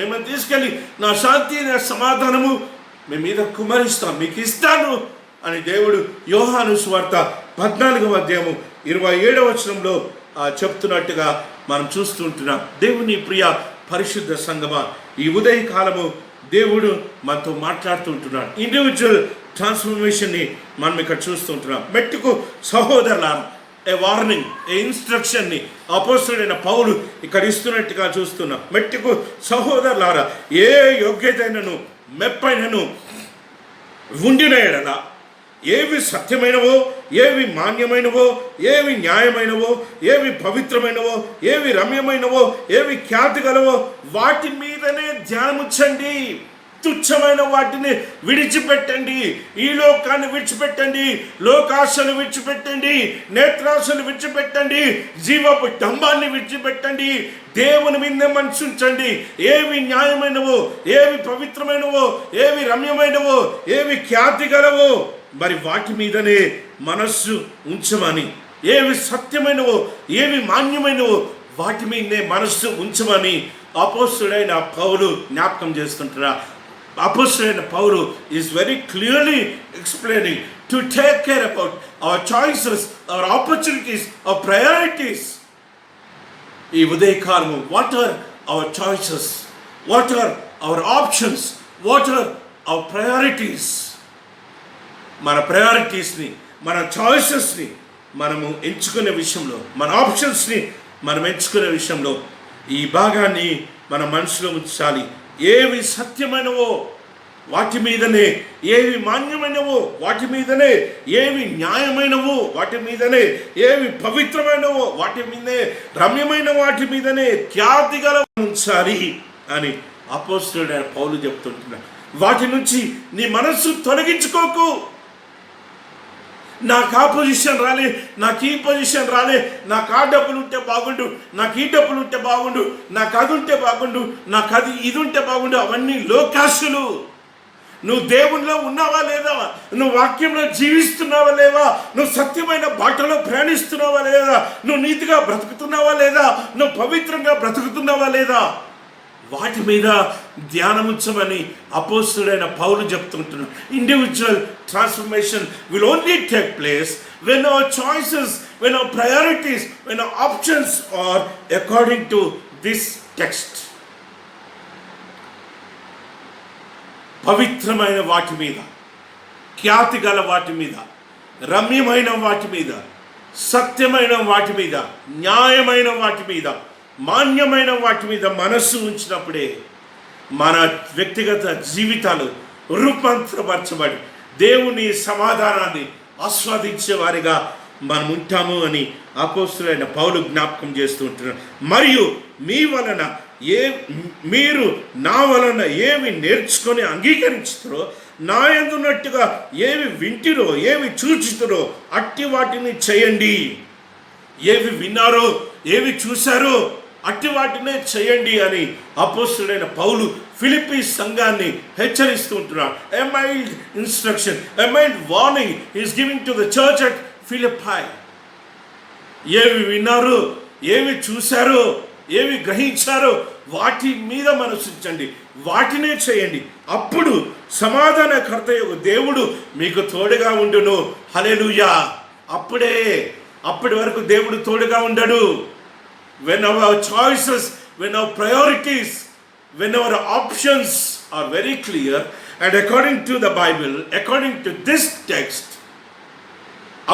మిమ్మల్ని తీసుకెళ్ళి నా శాంతి, నా సమాధానము మీ మీద కుమ్మరిస్తాను, మీకు ఇస్తాను అని దేవుడు యోహాను సువార్త 14వ అధ్యాయము 27వ వచనంలో చెప్తున్నట్టుగా మనం చూస్తుంటున్నాం. దేవుని ప్రియ పరిశుద్ధ సంగమ, ఈ ఉదయ కాలము దేవుడు మనతో మాట్లాడుతూ ఉంటున్నాడు. ఇండివిజువల్ ట్రాన్స్ఫర్మేషన్ని మనం ఇక్కడ చూస్తుంటున్నాం. మెట్టుకు సహోదరులారా, ఏ వార్నింగ్, ఏ ఇన్స్ట్రక్షన్ని అపోస్తలుడైన పౌలు ఇక్కడ ఇస్తున్నట్టుగా చూస్తున్నాం. మెట్టుకు సహోదరులారా, ఏ యోగ్యతైనను మెప్పైనను ఉండిన ఎడల, ఏవి సత్యమైనవో, ఏవి మాన్యమైనవో, ఏవి న్యాయమైనవో, ఏవి పవిత్రమైనవో, ఏవి రమ్యమైనవో, ఏవి ఖ్యాతి గలవో వాటి మీదనే ధ్యానముచ్చండి. తుచ్చమైన వాటిని విడిచిపెట్టండి, ఈ లోకాన్ని విడిచిపెట్టండి, లోకాశను విడిచిపెట్టండి, నేత్రాశను విడిచిపెట్టండి, జీవపు డంబాన్ని విడిచిపెట్టండి, దేవుని మీద మనసు ఉంచండి. ఏవి న్యాయమైనవో, ఏవి పవిత్రమైనవో, ఏవి రమ్యమైనవో, ఏవి ఖ్యాతి గలవో మరి వాటి మీదనే మనస్సు ఉంచమని, ఏవి సత్యమైనవో, ఏవి మాన్యమైనవో వాటి మీదనే మనస్సు ఉంచమని అపోస్తలుడైన పౌలు జ్ఞాపకం చేస్తుంటారా. అపోస్తలుడైన Paul is very clearly explaining to take care about our choices, our opportunities, our priorities. ఈ ఉదయకాలము, what are our choices, what are our options, what are our priorities? మన ప్రయారిటీస్ని, మన చాయిసెస్ని మనము ఎంచుకునే విషయంలో, మన ఆప్షన్స్ని మనం ఎంచుకునే విషయంలో ఈ భాగాన్ని మన మనసులో ఉంచాలి. ఏవి సత్యమైనవో వాటి మీదనే, ఏవి మాన్యమైనవో వాటి మీదనే, ఏవి న్యాయమైనవో వాటి మీదనే, ఏవి పవిత్రమైనవో వాటి మీదనే, రమ్యమైన వాటి మీదనే ఖ్యాతిగల ఉంచాలి అని అపోస్తలుడైన పౌలు చెప్తుంటున్నాడు. వాటి నుంచి నీ మనస్సు తొలగించుకోకు. నాకు ఆ పొజిషన్ రాలే, నాకు ఈ పొజిషన్ రాలే, నాకు ఆ డబ్బులు ఉంటే బాగుండు, నాకు ఈ డబ్బులు ఉంటే బాగుండు, నాకు అది ఉంటే బాగుండు, నాకు అది ఇది ఉంటే బాగుండు, అవన్నీ లోకాశలు. నువ్వు దేవునిలో ఉన్నావా లేదా? నువ్వు వాక్యంలో జీవిస్తున్నావా లేదా? నువ్వు సత్యమైన బాటలో ప్రయాణిస్తున్నావా లేదా? నువ్వు నీతిగా బ్రతుకుతున్నావా లేదా? నువ్వు పవిత్రంగా బ్రతుకుతున్నావా లేదా? వాటి మీద ధ్యానముంచమని అపోస్తలుడైన పౌలు చెప్తుంటున్నాడు. Individual transformation will only take place when our choices, when our priorities, when our options are according to this text. పవిత్రమైన వాటి మీద, ఖ్యాతి గల వాటి మీద, రమ్యమైన వాటి మీద, సత్యమైన వాటి మీద, న్యాయమైన వాటి మీద, మాన్యమైన వాటి మీద మనస్సు ఉంచినప్పుడే మన వ్యక్తిగత జీవితాలు రూపాంతరపరచబడి దేవుని సమాధానాన్ని ఆస్వాదించే వారిగా మనం ఉంటాము అని అపోస్తలుడైన పౌలు జ్ఞాపకం చేస్తూ ఉంటున్నారు. మరియు మీ వలన మీరు నా వలన ఏమి నేర్చుకొని అంగీకరించుతారో, నా యందున్నట్టుగా ఏవి వింటిరో ఏవి చూచుతారో అట్టి వాటిని చేయండి. ఏవి విన్నారో ఏవి చూశారో అట్టి వాటినే చేయండి అని అపోస్తలుడైన పౌలు ఫిలిప్పీ సంఘాన్ని హెచ్చరిస్తూ ఉంటున్నాడు. A mild instruction, a mild warning is giving to the church at Philippi. ఏవి విన్నారో ఏవి చూశారో ఏవి గ్రహించారో వాటి మీద మనసుంచండి, వాటినే చేయండి. అప్పుడు సమాధానకర్త యొక్క దేవుడు మీకు తోడుగా ఉండును. హల్లెలూయా. అప్పటి వరకు దేవుడు తోడుగా ఉండడు. When our choices, when our priorities, when our options are very clear, and according to the Bible, according to this text,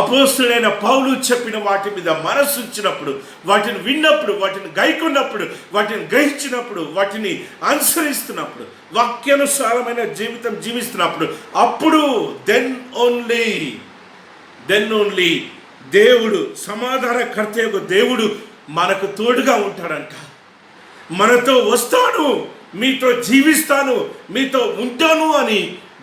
అపోస్తలుడైన పౌలు చెప్పిన వాటి మీద మనసు ఉంచినప్పుడు, వాటిని విన్నప్పుడు, వాటిని గైకొన్నప్పుడు, వాటిని గ్రహించినప్పుడు, వాటిని అనుసరిస్తున్నప్పుడు, వాక్యానుసారమైన జీవితం జీవిస్తున్నప్పుడు, అప్పుడు దెన్ ఓన్లీ దేవుడు, సమాధానకర్త యొక్క దేవుడు మనకు తోడుగా ఉంటాడంట. మనతో వస్తాను, మీతో జీవిస్తాను, మీతో ఉంటాను అని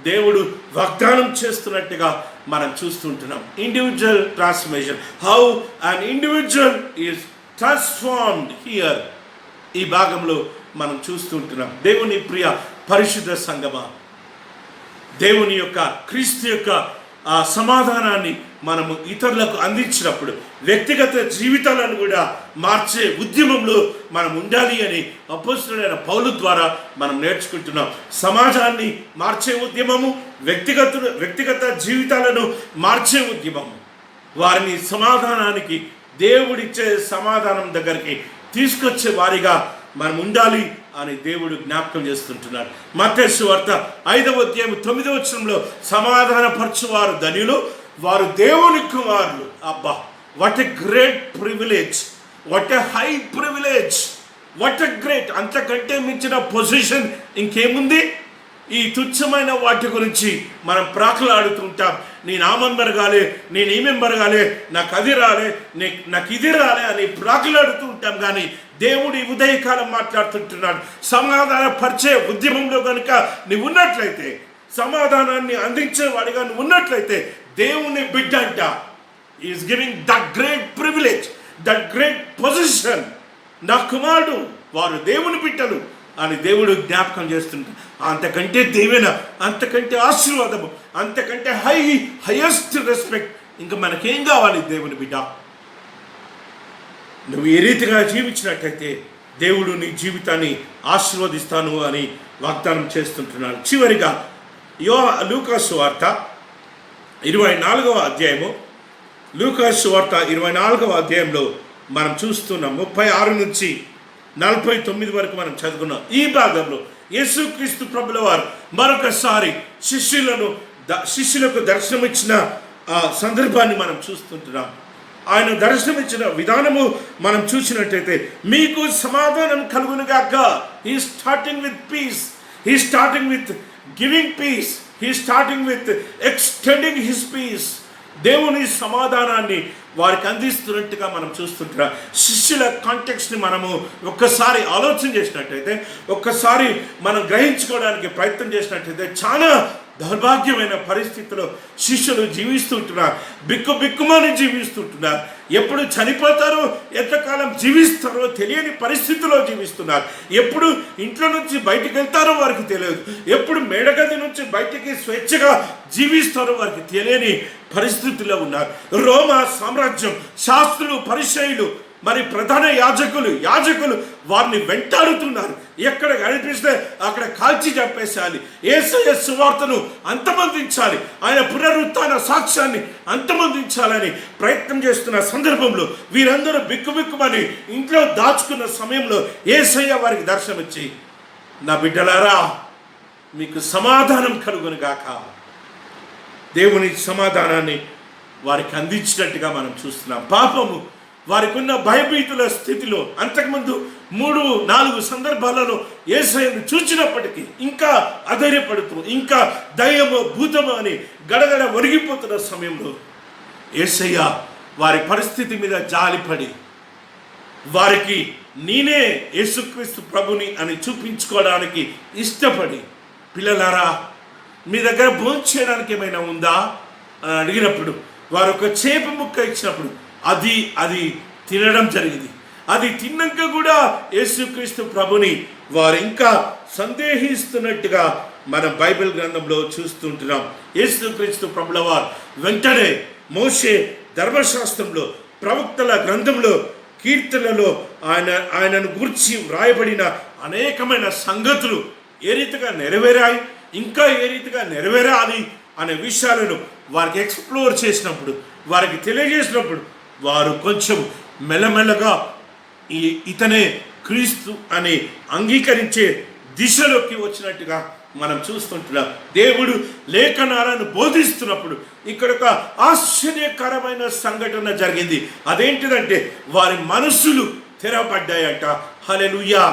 దేవుడు వాగ్దానం చేస్తున్నట్టుగా మనం చూస్తుంటున్నాం. Individual transformation, how an individual is transformed here, ఈ భాగంలో మనం చూస్తుంటున్నాం. దేవుని ప్రియ పరిశుద్ధ సంగమా, దేవుని యొక్క క్రీస్తు యొక్క ఆ సమాధానాన్ని మనము ఇతరులకు అందించినప్పుడు వ్యక్తిగత జీవితాలను కూడా మార్చే ఉద్యమంలో మనం ఉండాలి అని అపోస్తలుడైన పౌలు ద్వారా మనం నేర్చుకుంటున్నాం. సమాజాన్ని మార్చే ఉద్యమము, వ్యక్తిగత జీవితాలను మార్చే ఉద్యమము, వారిని సమాధానానికి, దేవుడిచ్చే సమాధానం దగ్గరికి తీసుకొచ్చే వారిగా మనం ఉండాలి అని దేవుడు జ్ఞాపకం చేస్తుంటున్నాడు. మత్తయి సువార్త 5వ అధ్యాయం 9వ వచనంలో సమాధానపరచువారు ధన్యులు, వారు దేవుని కుమారులు. అబ్బా, what a great privilege, what a high privilege, what a great, అంతకంటే మించిన పొజిషన్ ఇంకేముంది? ఈ తుచ్చమైన వాటి గురించి మనం ప్రాకులాడుతుంటాం. నేను ఆ మెంబర్ కాలే, నేను ఈ మెంబర్ కాలే, నాకు అది రాలే, నాకు ఇది రాలే అని ప్రాకులాడుతూ ఉంటాం. కానీ దేవుడు ఈ ఉదయకాలం మాట్లాడుతుంటున్నాడు. సమాధాన పరిచే ఉద్యమంలో కనుక నువ్వు ఉన్నట్లయితే, సమాధానాన్ని అందించేవాడిగా నువ్వు ఉన్నట్లయితే, దేవుని బిడ్డ అంట is giving that great privilege, that great position. నా కుమారుడు, వారు దేవుని బిడ్డలు అని దేవుడు జ్ఞాపకం చేస్తుంటాడు. అంతకంటే దీవెన, అంతకంటే ఆశీర్వాదము, అంతకంటే హైయెస్ట్ రెస్పెక్ట్ ఇంకా మనకేం కావాలి? దేవుని బిడ్డ, నువ్వు ఏ రీతిగా జీవించినట్టయితే దేవుడు నీ జీవితాన్ని ఆశీర్వదిస్తాను అని వాగ్దానం చేస్తుంటున్నాడు. చివరిగా లూకాసు సువార్త 24వ అధ్యాయము, లూకాసు సువార్త 24వ అధ్యాయంలో మనం చూస్తున్నాం. 36 నుంచి 49 వరకు మనం చదువుకున్నాం. ఈ భాగంలో యేసుక్రీస్తు ప్రభుల వారు మరొకసారి శిష్యులకు దర్శనమిచ్చిన ఆ సందర్భాన్ని మనం చూస్తుంటున్నాం. ఆయన దర్శనమిచ్చిన విధానము మనం చూసినట్టయితే, మీకు సమాధానం కలుగునుగాక. He starting with peace, he starting with giving peace, he starting with extending his peace. దేవుని సమాధానాన్ని వారికి అందిస్తున్నట్టుగా మనం చూస్తుంటాం. శిష్యుల కాంటెక్స్ట్ని మనము ఒక్కసారి ఆలోచన చేసినట్టయితే, ఒక్కసారి మనం గ్రహించుకోవడానికి ప్రయత్నం చేసినట్టయితే, చాలా దౌర్భాగ్యమైన పరిస్థితిలో శిష్యులు జీవిస్తుంటున్నారు. బిక్కుమని జీవిస్తుంటున్నారు. ఎప్పుడు చనిపోతారో, ఎంతకాలం జీవిస్తారో తెలియని పరిస్థితిలో జీవిస్తున్నారు. ఎప్పుడు ఇంట్లో నుంచి బయటికి వెళ్తారో వారికి తెలియదు. ఎప్పుడు మేడగది నుంచి బయటికి స్వేచ్ఛగా జీవిస్తారో వారికి తెలియని పరిస్థితిలో ఉన్నారు. రోమా సామ్రాజ్యం, శాస్త్రులు, పరిసయ్యులు, మరి ప్రధాన యాజకులు వారిని వెంటాడుతున్నారు. ఎక్కడ కనిపిస్తే అక్కడ కాల్చి చంపేసాలి, యేసయ్య సువార్తను అంతమొందించాలి, ఆయన పునరుత్థాన సాక్ష్యాన్ని అంతమొందించాలని ప్రయత్నం చేస్తున్న సందర్భంలో వీరందరూ బిక్కుమని ఇంట్లో దాచుకున్న సమయంలో యేసయ్య వారికి దర్శనమిచ్చి, నా బిడ్డలారా మీకు సమాధానం కలుగునుగాక, దేవుని సమాధానాన్ని వారికి అందించినట్టుగా మనం చూస్తున్నాం. పాపము వారికి ఉన్న భయభీతుల స్థితిలో అంతకుముందు 3-4 సందర్భాలలో యేసయ్యను చూచినప్పటికీ ఇంకా అధైర్యపడుతూ, ఇంకా దయ్యము భూతము అని గడగడ ఒరిగిపోతున్న సమయంలో యేసయ్య వారి పరిస్థితి మీద జాలిపడి వారికి నేనే యేసుక్రీస్తు ప్రభుని అని చూపించుకోవడానికి ఇష్టపడి, పిల్లలారా మీ దగ్గర భోంచేయడానికి ఏమైనా ఉందా అని అడిగినప్పుడు వారు ఒక చేప ముక్క ఇచ్చినప్పుడు అది తినడం జరిగింది. అది తిన్నాక కూడా యేసుక్రీస్తు ప్రభుని వారు ఇంకా సందేహిస్తున్నట్టుగా మనం బైబిల్ గ్రంథంలో చూస్తుంటున్నాం. యేసుక్రీస్తు ప్రభుల వారు వెంటనే మోషే ధర్మశాస్త్రంలో, ప్రవక్తల గ్రంథంలో, కీర్తనలో ఆయనను గురించి వ్రాయబడిన అనేకమైన సంగతులు ఏ రీతిగా నెరవేరాయి, ఇంకా ఏ రీతిగా నెరవేరాలి అనే విషయాలను వారికి ఎక్స్ప్లోర్ చేసినప్పుడు, వారికి తెలియజేసినప్పుడు వారు కొంచెం మెల్లమెల్లగా ఇతనే క్రీస్తు అని అంగీకరించే దిశలోకి వచ్చినట్టుగా మనం చూస్తుంటున్నాం. దేవుడు లేఖనాలను బోధిస్తున్నప్పుడు ఇక్కడ ఒక ఆశ్చర్యకరమైన సంఘటన జరిగింది. అదేంటిదంటే వారి మనసులు తెరవబడ్డాయట. హల్లెలూయా.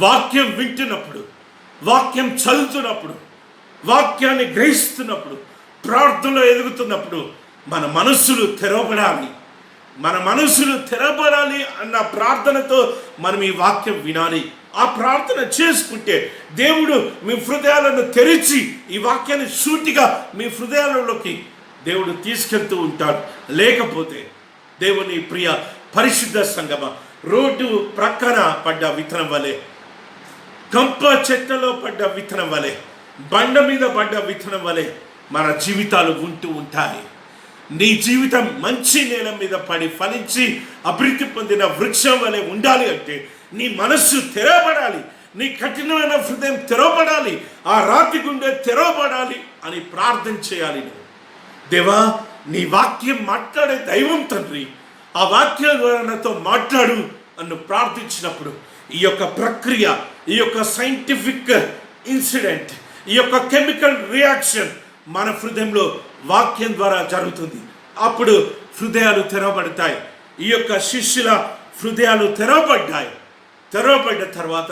వాక్యం వింటున్నప్పుడు, వాక్యం చదువుతున్నప్పుడు, వాక్యాన్ని గ్రహిస్తున్నప్పుడు, ప్రార్థనలో ఎదుగుతున్నప్పుడు మన మనసులు తెరవబడాలి. మన మనసులు తెరవబడాలి అన్న ప్రార్థనతో మనం ఈ వాక్యం వినాలి. ఆ ప్రార్థన చేసుకుంటే దేవుడు మీ హృదయాలను తెరిచి ఈ వాక్యాన్ని సూటిగా మీ హృదయాలలోకి దేవుడు తీసుకెళ్తూ ఉంటాడు. లేకపోతే దేవుని ప్రియ పరిశుద్ధ సంగమ, రోడ్డు ప్రక్కన పడ్డ విత్తనం వలె, కంప చెట్లలో పడ్డ విత్తనం వలె, బండ మీద పడ్డ విత్తనం వలె మన జీవితాలు ఉంటూ ఉంటాయి. నీ జీవితం మంచి నేల మీద పడి ఫలించి అభివృద్ధి పొందిన వృక్షం వలె ఉండాలి అంటే నీ మనస్సు తెరవబడాలి, నీ కఠినమైన హృదయం తెరవబడాలి, ఆ రాతి గుండె తెరవబడాలి అని ప్రార్థన చేయాలి. దేవా, నీ వాక్యం మాట్లాడే దైవం తండ్రి, ఆ వాక్యం ద్వారా నాతో మాట్లాడు అని ప్రార్థించినప్పుడు ఈ యొక్క ప్రక్రియ, ఈ యొక్క సైంటిఫిక్ ఇన్సిడెంట్, ఈ యొక్క కెమికల్ రియాక్షన్ మన హృదయంలో వాక్యం ద్వారా జరుగుతుంది. అప్పుడు హృదయాలు తెరవబడతాయి. ఈ యొక్క శిష్యుల హృదయాలు తెరవబడ్డాయి. తెరవబడ్డ తర్వాత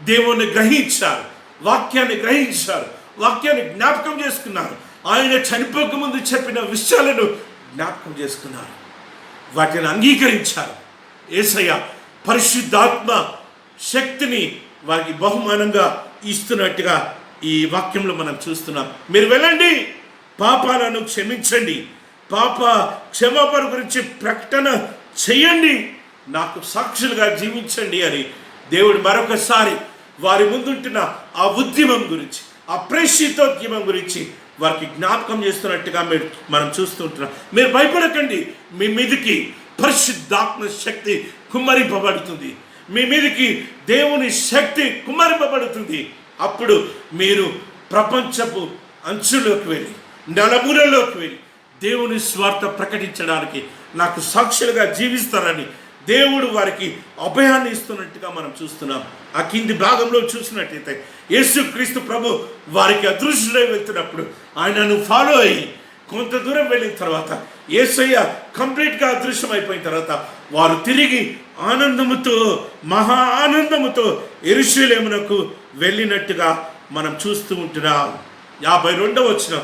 దేవుణ్ణి గ్రహించారు, వాక్యాన్ని గ్రహించారు, వాక్యాన్ని జ్ఞాపకం చేసుకున్నారు. ఆయన చనిపోకముందు చెప్పిన విషయాలను జ్ఞాపకం చేసుకున్నారు, వాటిని అంగీకరించారు. యేసయ్య పరిశుద్ధాత్మ శక్తిని వారికి బహుమానంగా ఇస్తున్నట్టుగా ఈ వాక్యంలో మనం చూస్తున్నాం. మీరు వెళ్ళండి, పాపాలను క్షమించండి, పాప క్షమాపణ గురించి ప్రకటన చేయండి, నాకు సాక్షులుగా జీవించండి అని దేవుడు మరొకసారి వారి ముందుంటున్న ఆ ఉద్యమం గురించి, ఆ ప్రేషితోద్యమం గురించి వారికి జ్ఞాపకం చేస్తున్నట్టుగా మనం చూస్తుంటున్నాం. మీరు భయపడకండి, మీ మీదికి పరిశుద్ధాత్మ శక్తి కుమ్మరింపబడుతుంది, మీ మీదికి దేవుని శక్తి కుమ్మరింపబడుతుంది. అప్పుడు మీరు ప్రపంచపు అంచులోకి వెళ్ళి, నలుమూలలోకి వెళ్ళి దేవుని స్వార్థ ప్రకటించడానికి నాకు సాక్షులుగా జీవిస్తారని దేవుడు వారికి అభయాన్ని ఇస్తున్నట్టుగా మనం చూస్తున్నాం. ఆ కింది భాగంలో చూసినట్టయితే యేసుక్రీస్తు ప్రభు వారికి అదృశ్యుడై వెళ్తున్నప్పుడు ఆయనను ఫాలో అయ్యి కొంత దూరం వెళ్ళిన తర్వాత యేసయ్య కంప్లీట్గా అదృశ్యం అయిపోయిన తర్వాత వారు తిరిగి ఆనందముతో, మహా ఆనందముతో యెరూషలేమునకు వెళ్ళినట్టుగా మనం చూస్తూ ఉంటున్నాం. 52వ వచనం,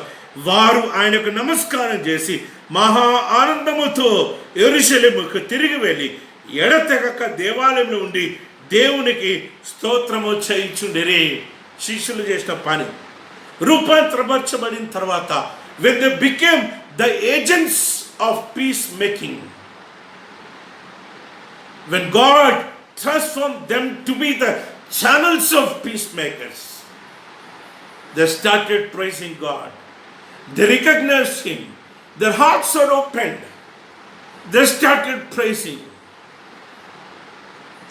వారు ఆయనకు నమస్కారం చేసి మహా ఆనందముతో యెరూషలేముకు తిరిగి వెళ్ళి ఎడతెగక దేవాలయంలో ఉండి దేవునికి స్తోత్రము చేయించుండిరి. శిష్యులు చేసిన పని రూపాంతరపరచబడిన తర్వాత, when they became the agents of peacemaking, when God transformed them to be the channels of peacemakers, they started praising God. They recognized Him. Their hearts are opened. They started praising.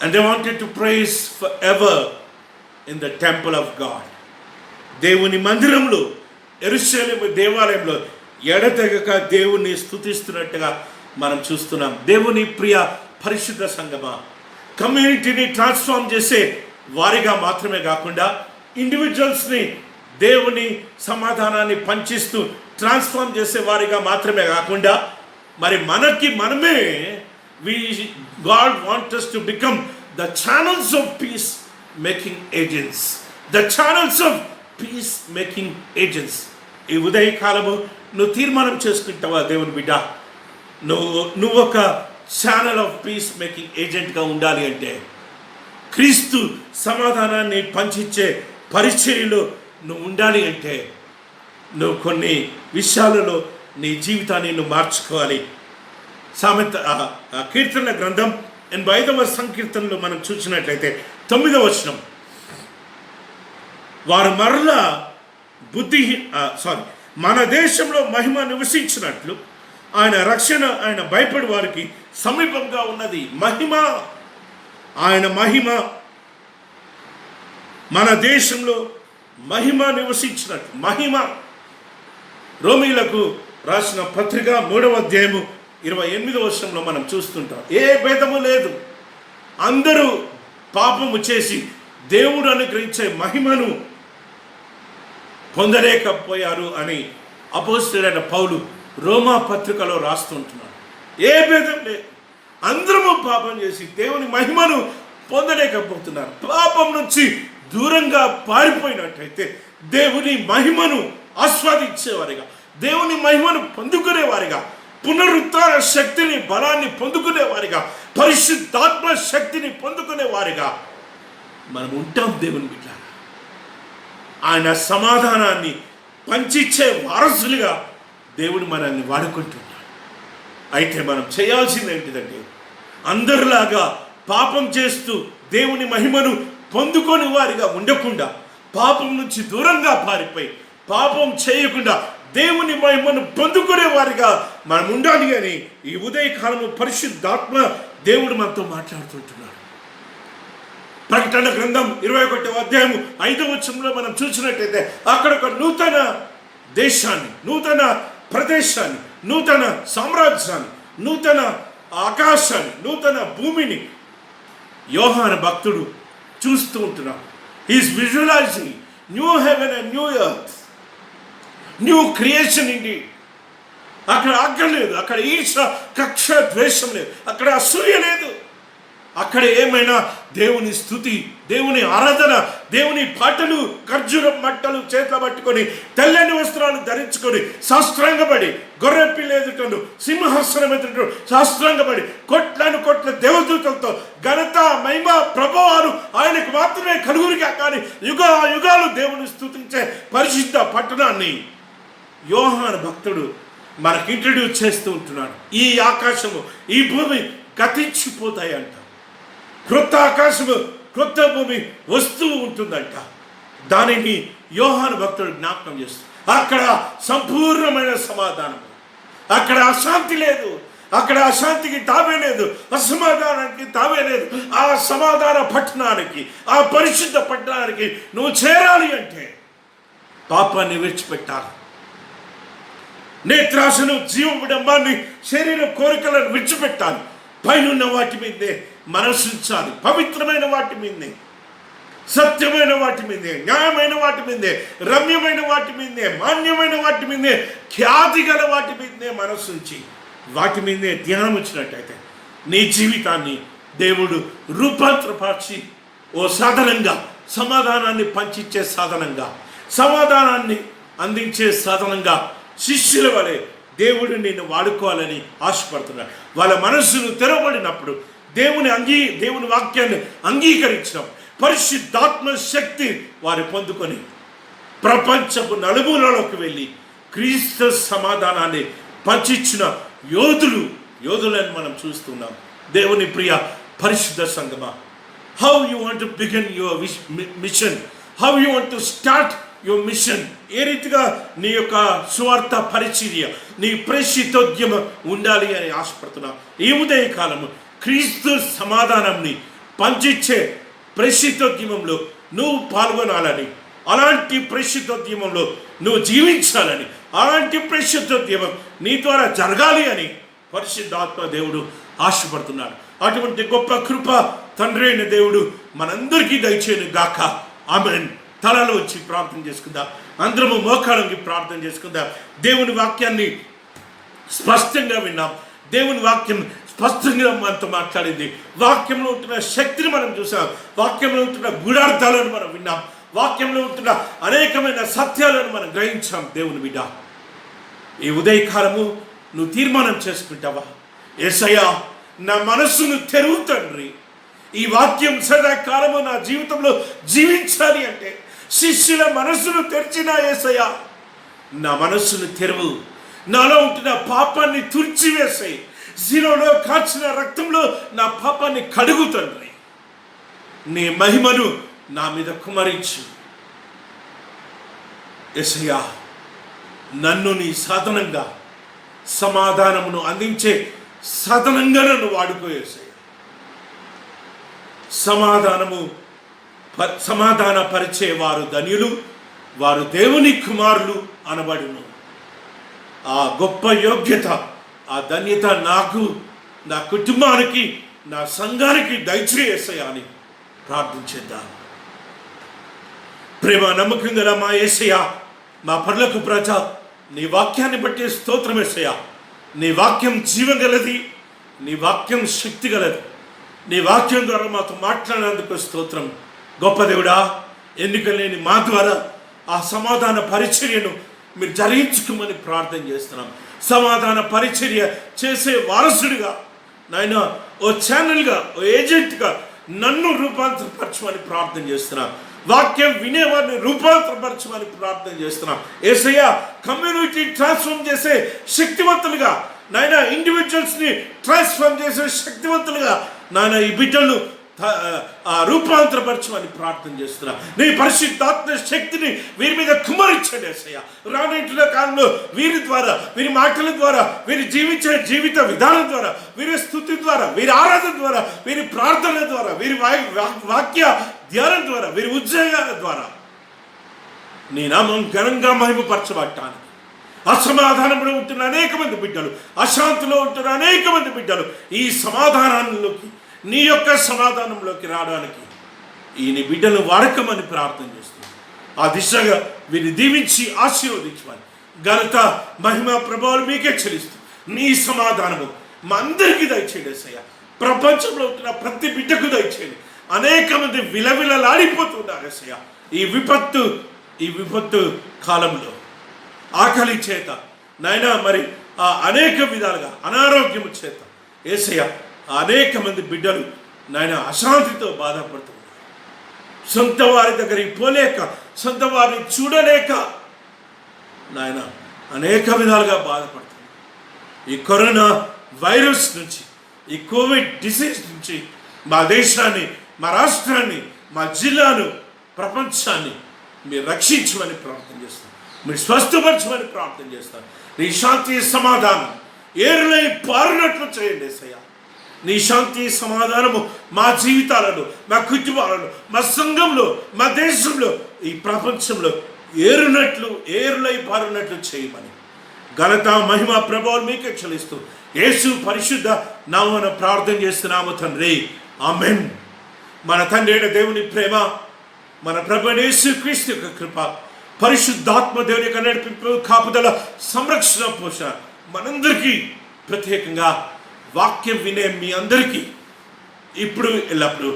And they wanted to praise forever in the temple of God. దేవుని మందిరంలో, యెరూషలేము దేవాలయంలో ఎడతెగక దేవుని స్తుతిస్తున్నట్టుగా మనం చూస్తున్నాం. దేవుని ప్రియ పరిశుద్ధ సంగమా, కమ్యూనిటీని ట్రాన్స్ఫార్మ్ చేసే వారిగా మాత్రమే కాకుండా ఇండివిజువల్స్ని దేవుని సమాధానాన్ని పంచిస్తూ ట్రాన్స్ఫార్మ్ చేసే వారిగా మాత్రమే కాకుండా మరి మనమే God wants us to become the channels of peace making agents. The channels of peace making agents. ఈ ఉదయకాలము నువ్వు తీర్మానం చేసుకుంటావా? దేవుని బిడ్డ, నువ్వు ఒక ఛానల్ ఆఫ్ పీస్ మేకింగ్ ఏజెంట్గా ఉండాలి అంటే, క్రీస్తు సమాధానాన్ని పంచిచ్చే పరిచర్యలో నువ్వు ఉండాలి అంటే, నువ్వు కొన్ని విషయాలలో నీ జీవితాన్ని నువ్వు మార్చుకోవాలి. కీర్తనల గ్రంథం 85వ సంకీర్తనలో మనం చూసినట్లయితే 9వ వచనం, వారు మరలా మన దేశంలో మహిమ నివసించినట్లు ఆయన రక్షణ ఆయన భయపడి వారికి సమీపంగా ఉన్నది. ఆయన మహిమ మన దేశంలో మహిమ నివసించినట్లు. రోమీలకు రాసిన పత్రిక 3వ అధ్యాయము 28వ వచనంలో మనం చూస్తుంటాం. ఏ భేదము లేదు, అందరూ పాపము చేసి దేవుడు అనుగ్రహించే మహిమను పొందలేకపోయారు అని అపోస్తలుడైన పౌలు రోమా పత్రికలో రాస్తుంటున్నాడు. ఏ భేదం లేదు, అందరము పాపం చేసి దేవుని మహిమను పొందలేకపోతున్నారు. పాపం నుంచి దూరంగా పారిపోయినట్టయితే దేవుని మహిమను ఆస్వాదించేవారిగా, దేవుని మహిమను పొందుకునేవారిగా, పునరుత్థాన శక్తిని బలాన్ని పొందుకునేవారిగా, పరిశుద్ధాత్మ శక్తిని పొందుకునేవారిగా మనం ఉంటాం. దేవుని బిడ్డ ఆయన సమాధానాన్ని పంచిచ్చే వారసులుగా దేవుడు మనల్ని వాడుకుంటున్నాడు. అయితే మనం చేయాల్సింది ఏంటిదంటే, అందరిలాగా పాపం చేస్తూ దేవుని మహిమను పొందుకొని వారిగా ఉండకుండా, పాపం నుంచి దూరంగా పారిపోయి పాపం చేయకుండా దేవుని మహిమను పొందుకునే వారిగా మనం ఉండాలి అని ఈ ఉదయకాలము పరిశుద్ధాత్మ దేవుడు మనతో మాట్లాడుతుంటున్నాడు. ప్రకటన గ్రంథం 21వ అధ్యాయము 5వ వచనంలో మనం చూసినట్టయితే అక్కడ ఒక నూతన దేశాన్ని, నూతన ప్రదేశాన్ని, నూతన సామ్రాజ్యాన్ని, నూతన ఆకాశాన్ని, నూతన భూమిని యోహాను భక్తుడు చూస్తూ ఉంటున్నాడు. He is visualizing new heaven and new earth, new creation indeed. అక్కడ ఆజ్ఞ లేదు, అక్కడ ఈర్ష కక్ష ద్వేషం లేదు, అక్కడ అసూయ లేదు. అక్కడ ఏమైనా దేవుని స్తుతి, దేవుని ఆరాధన, దేవుని పాటలు, ఖర్జూరం మట్టలు చేతులు పట్టుకొని, తెల్లని వస్త్రాలు ధరించుకొని, సాష్టాంగపడి, గొర్రె పిల్ల ఎదుటను, సింహాసనం ఎదుట సాష్టాంగపడి, కోట్ల దేవదూతలతో ఘనత మహిమ ప్రభావాలు ఆయనకు మాత్రమే కలుగురిగా కానీ యుగాలు దేవుని స్తుతించే పరిశుద్ధ పట్టణాన్ని యోహాను భక్తుడు మనకు ఇంట్రడ్యూస్ చేస్తూ ఉంటున్నాడు. ఈ ఆకాశము, ఈ భూమి గతించిపోతాయి అంట. క్రొత్త ఆకాశము, క్రొత్త భూమి వస్తూ ఉంటుందంట. దానిని యోహాను భక్తుడు జ్ఞాపకం చేస్తుంది. అక్కడ సంపూర్ణమైన సమాధానం, అక్కడ అశాంతి లేదు, అక్కడ అశాంతికి తావే లేదు, అసమాధానానికి తావే లేదు. ఆ సమాధాన పట్టణానికి, ఆ పరిశుద్ధ పట్టణానికి నువ్వు చేరాలి అంటే పాపాన్ని విడిచిపెట్టాలి. నేత్రాశను, జీవ విడంబాన్ని, శరీర కోరికలను విడిచిపెట్టాలి. పైనున్న వాటి మీదే మనసుంచాలి. పవిత్రమైన వాటి మీదే, సత్యమైన వాటి మీదే, న్యాయమైన వాటి మీదే, రమ్యమైన వాటి మీదే, మాన్యమైన వాటి మీదే, ఖ్యాతి గల వాటి మీదే మనసుంచి వాటి మీదే ధ్యానం వచ్చినట్టయితే నీ జీవితాన్ని దేవుడు రూపాంతరపరిచి ఓ సాధనంగా, సమాధానాన్ని పంచిచ్చే సాధనంగా, సమాధానాన్ని అందించే సాధనంగా శిష్యుల వలె దేవుడు నిన్ను వాడుకోవాలని ఆశపడుతున్నాడు. వాళ్ళ మనస్సును తెరవబడినప్పుడు, దేవుని వాక్యాన్ని అంగీకరించడం, పరిశుద్ధాత్మ శక్తి వారు పొందుకొని ప్రపంచపు నలుమూలలోకి వెళ్ళి క్రీస్తు సమాధానాన్ని పంచిచ్చిన యోధులను మనం చూస్తున్నాం. దేవుని ప్రియ పరిశుద్ధ సంగమా, how you want to begin your mission, how you want to start your mission. ఏ రీతిగా నీ యొక్క సువార్త పరిచర్య, నీ ప్రేషితోద్యమం ఉండాలి అని ఆశపడుతున్నా. ఈ ఉదయ కాలము క్రీస్తు సమాధానాన్ని పంచిచ్చే ప్రేషితోద్యమంలో నువ్వు పాల్గొనాలని, అలాంటి ప్రేషితోద్యమంలో నువ్వు జీవించాలని, అలాంటి ప్రేషితోద్యమం నీ ద్వారా జరగాలి అని పరిశుద్ధాత్మ దేవుడు ఆశపడుతున్నాడు. అటువంటి గొప్ప కృప తండ్రి అయిన దేవుడు మనందరికీ దయచేయను గాక. ఆమేన్. తలలో వచ్చి ప్రార్థన చేసుకుందాం. అందరము మోకాళ్ళకి ప్రార్థన చేసుకుందాం. దేవుని వాక్యాన్ని స్పష్టంగా విన్నాం. దేవుని వాక్యం స్పష్టంగా మనతో మాట్లాడింది. వాక్యంలో ఉంటున్న శక్తిని మనం చూసాం. వాక్యంలో ఉంటున్న గూఢార్థాలను మనం విన్నాం. వాక్యంలో ఉంటున్న అనేకమైన సత్యాలను మనం గ్రహించాం. దేవుని బిడ్డ, ఈ ఉదయకాలము నువ్వు తీర్మానం చేసుకుంటావా? యేసయ్యా, నా మనస్సును తెరువు తండ్రి, ఈ వాక్యం సదాకాలము నా జీవితంలో జీవించాలి అంటే శిష్యుల మనస్సును తెరిచిన యేసయ్యా, నా మనస్సును తెరువు, నాలో ఉంటున్న పాపాన్ని తుడిచివేసాయి, శిలువలో కాచిన రక్తంలో నా పాపాన్ని కడుగు తండ్రి, నీ మహిమను నా మీద కుమరించు యేసయ్యా. నన్ను నీ సాధనంగా, సమాధానమును అందించే సాధనంగా నన్ను వాడుకో యేసయ్యా. సమాధాన పరిచే వారు ధన్యులు, వారు దేవుని కుమారులు అనబడును. ఆ గొప్ప యోగ్యత, ఆ ధన్యత నాకు, నా కుటుంబానికి, నా సంఘానికి దయచేయసయ్యా అని ప్రార్థించేద్దాం. ప్రేమ నమ్మకం గల మా యేసయ్యా, మా పరలోక ప్రజ, నీ వాక్యాన్ని బట్టి స్తోత్రం యేసయ్యా. నీ వాక్యం జీవం గలది, నీ వాక్యం శక్తి గలది. నీ వాక్యం ద్వారా మాతో మాట్లాడినందుకు స్తోత్రం. గొప్ప దేవుడా, ఎన్నిక లేని మా ద్వారా ఆ సమాధాన పరిచర్యను మీరు జరిగించుకోమని ప్రార్థన చేస్తున్నాం. సమాధాన పరిచర్య చేసే వారసుడిగా నాయన, ఓ ఛానల్గా, ఓ ఏజెంట్గా నన్ను రూపాంతరపరచమని ప్రార్థన చేస్తున్నాం. వాక్యం వినేవారిని రూపాంతరపరచమని ప్రార్థన చేస్తున్నాం. యేసయ్యా, కమ్యూనిటీ ట్రాన్స్ఫార్మ్ చేసే శక్తివంతులుగా నాయన, ఇండివిజువల్స్ని ట్రాన్స్ఫార్మ్ చేసే శక్తివంతులుగా నాయన ఈ బిడ్డలను రూపాంతరపరచమని ప్రార్థన చేస్తున్నా. నీ పరిశుద్ధాత్మ శక్తిని వీరి మీద కుమరించండి యేసయ్యా. రానున్న కాలంలో వీరి ద్వారా, వీరి మాటల ద్వారా, వీరి జీవించే జీవిత విధానం ద్వారా, వీరి స్తుతి ద్వారా, వీరి ఆరాధన ద్వారా, వీరి ప్రార్థన ద్వారా, వీరి వాక్య ధ్యానం ద్వారా, వీరి ఉద్యోగాల ద్వారా నీ నామం ఘనంగా మహిమపరచబట్టాను. అసమాధానంలో ఉంటున్న అనేక మంది బిడ్డలు, అశాంతిలో ఉంటున్న అనేక మంది బిడ్డలు ఈ సమాధానంలోకి, నీ యొక్క సమాధానంలోకి రావడానికి ఈ నీ బిడ్డలు వాడకమని ప్రార్థన చేస్తున్నాను. ఆ దిశగా వీరిని దీవించి ఆశీర్వదించమని ఘనత, మహిమ, ప్రభావాలు మీకే చెల్లిస్తూ నీ సమాధానము మా అందరికీ దయచేయండి యేసయ్యా. ప్రపంచంలో ఉంటున్న ప్రతి బిడ్డకు దయచేయండి. అనేక మంది విలవిలలాడిపోతున్నారు యేసయ్యా. ఈ విపత్తు కాలంలో ఆకలి చేత నాయన, మరి అనేక విధాలుగా అనారోగ్యము చేత యేసయ్యా అనేక మంది బిడ్డలు నాయన అశాంతితో బాధపడుతున్నారు. సొంత వారి దగ్గరికి పోలేక, సొంత వారిని చూడలేక నాయన అనేక విధాలుగా బాధపడుతున్నారు. ఈ కరోనా వైరస్ నుంచి, ఈ కోవిడ్ డిసీజ్ నుంచి మా దేశాన్ని, మా రాష్ట్రాన్ని, మా జిల్లాను, ప్రపంచాన్ని మీరు రక్షించమని ప్రార్థన చేస్తాను. మీరు స్వస్థపరచమని ప్రార్థన చేస్తాను. నీ శాంతి సమాధానం ఏరులై పారినట్లు చేయండి యేసయ్యా. నీ శాంతి సమాధానము మా జీవితాలలో, మా కుటుంబాలలో, మా సంఘంలో, మా దేశంలో, ఈ ప్రపంచంలో ఏరులై పారినట్లు చేయమని ఘనత, మహిమ, ప్రభావాలు మీకే చెల్లిస్తూ యేసు పరిశుద్ధ నామమున ప్రార్థన చేస్తున్నాము తండ్రి. ఆమెన్. మన తండ్రి అయిన దేవుని ప్రేమ, మన ప్రభువైన యేసుక్రీస్తు యొక్క కృప, పరిశుద్ధాత్మ దేవుని యొక్క నడిపింపు, కాపుదల, సంరక్షణ, పోషణ మనందరికీ, ప్రత్యేకంగా వాక్యం వినే మీ అందరికీ ఇప్పుడు ఎల్లప్పుడూ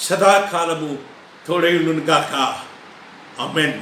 సదాకాలము తోడై ఉండును గాక. ఆమేన్.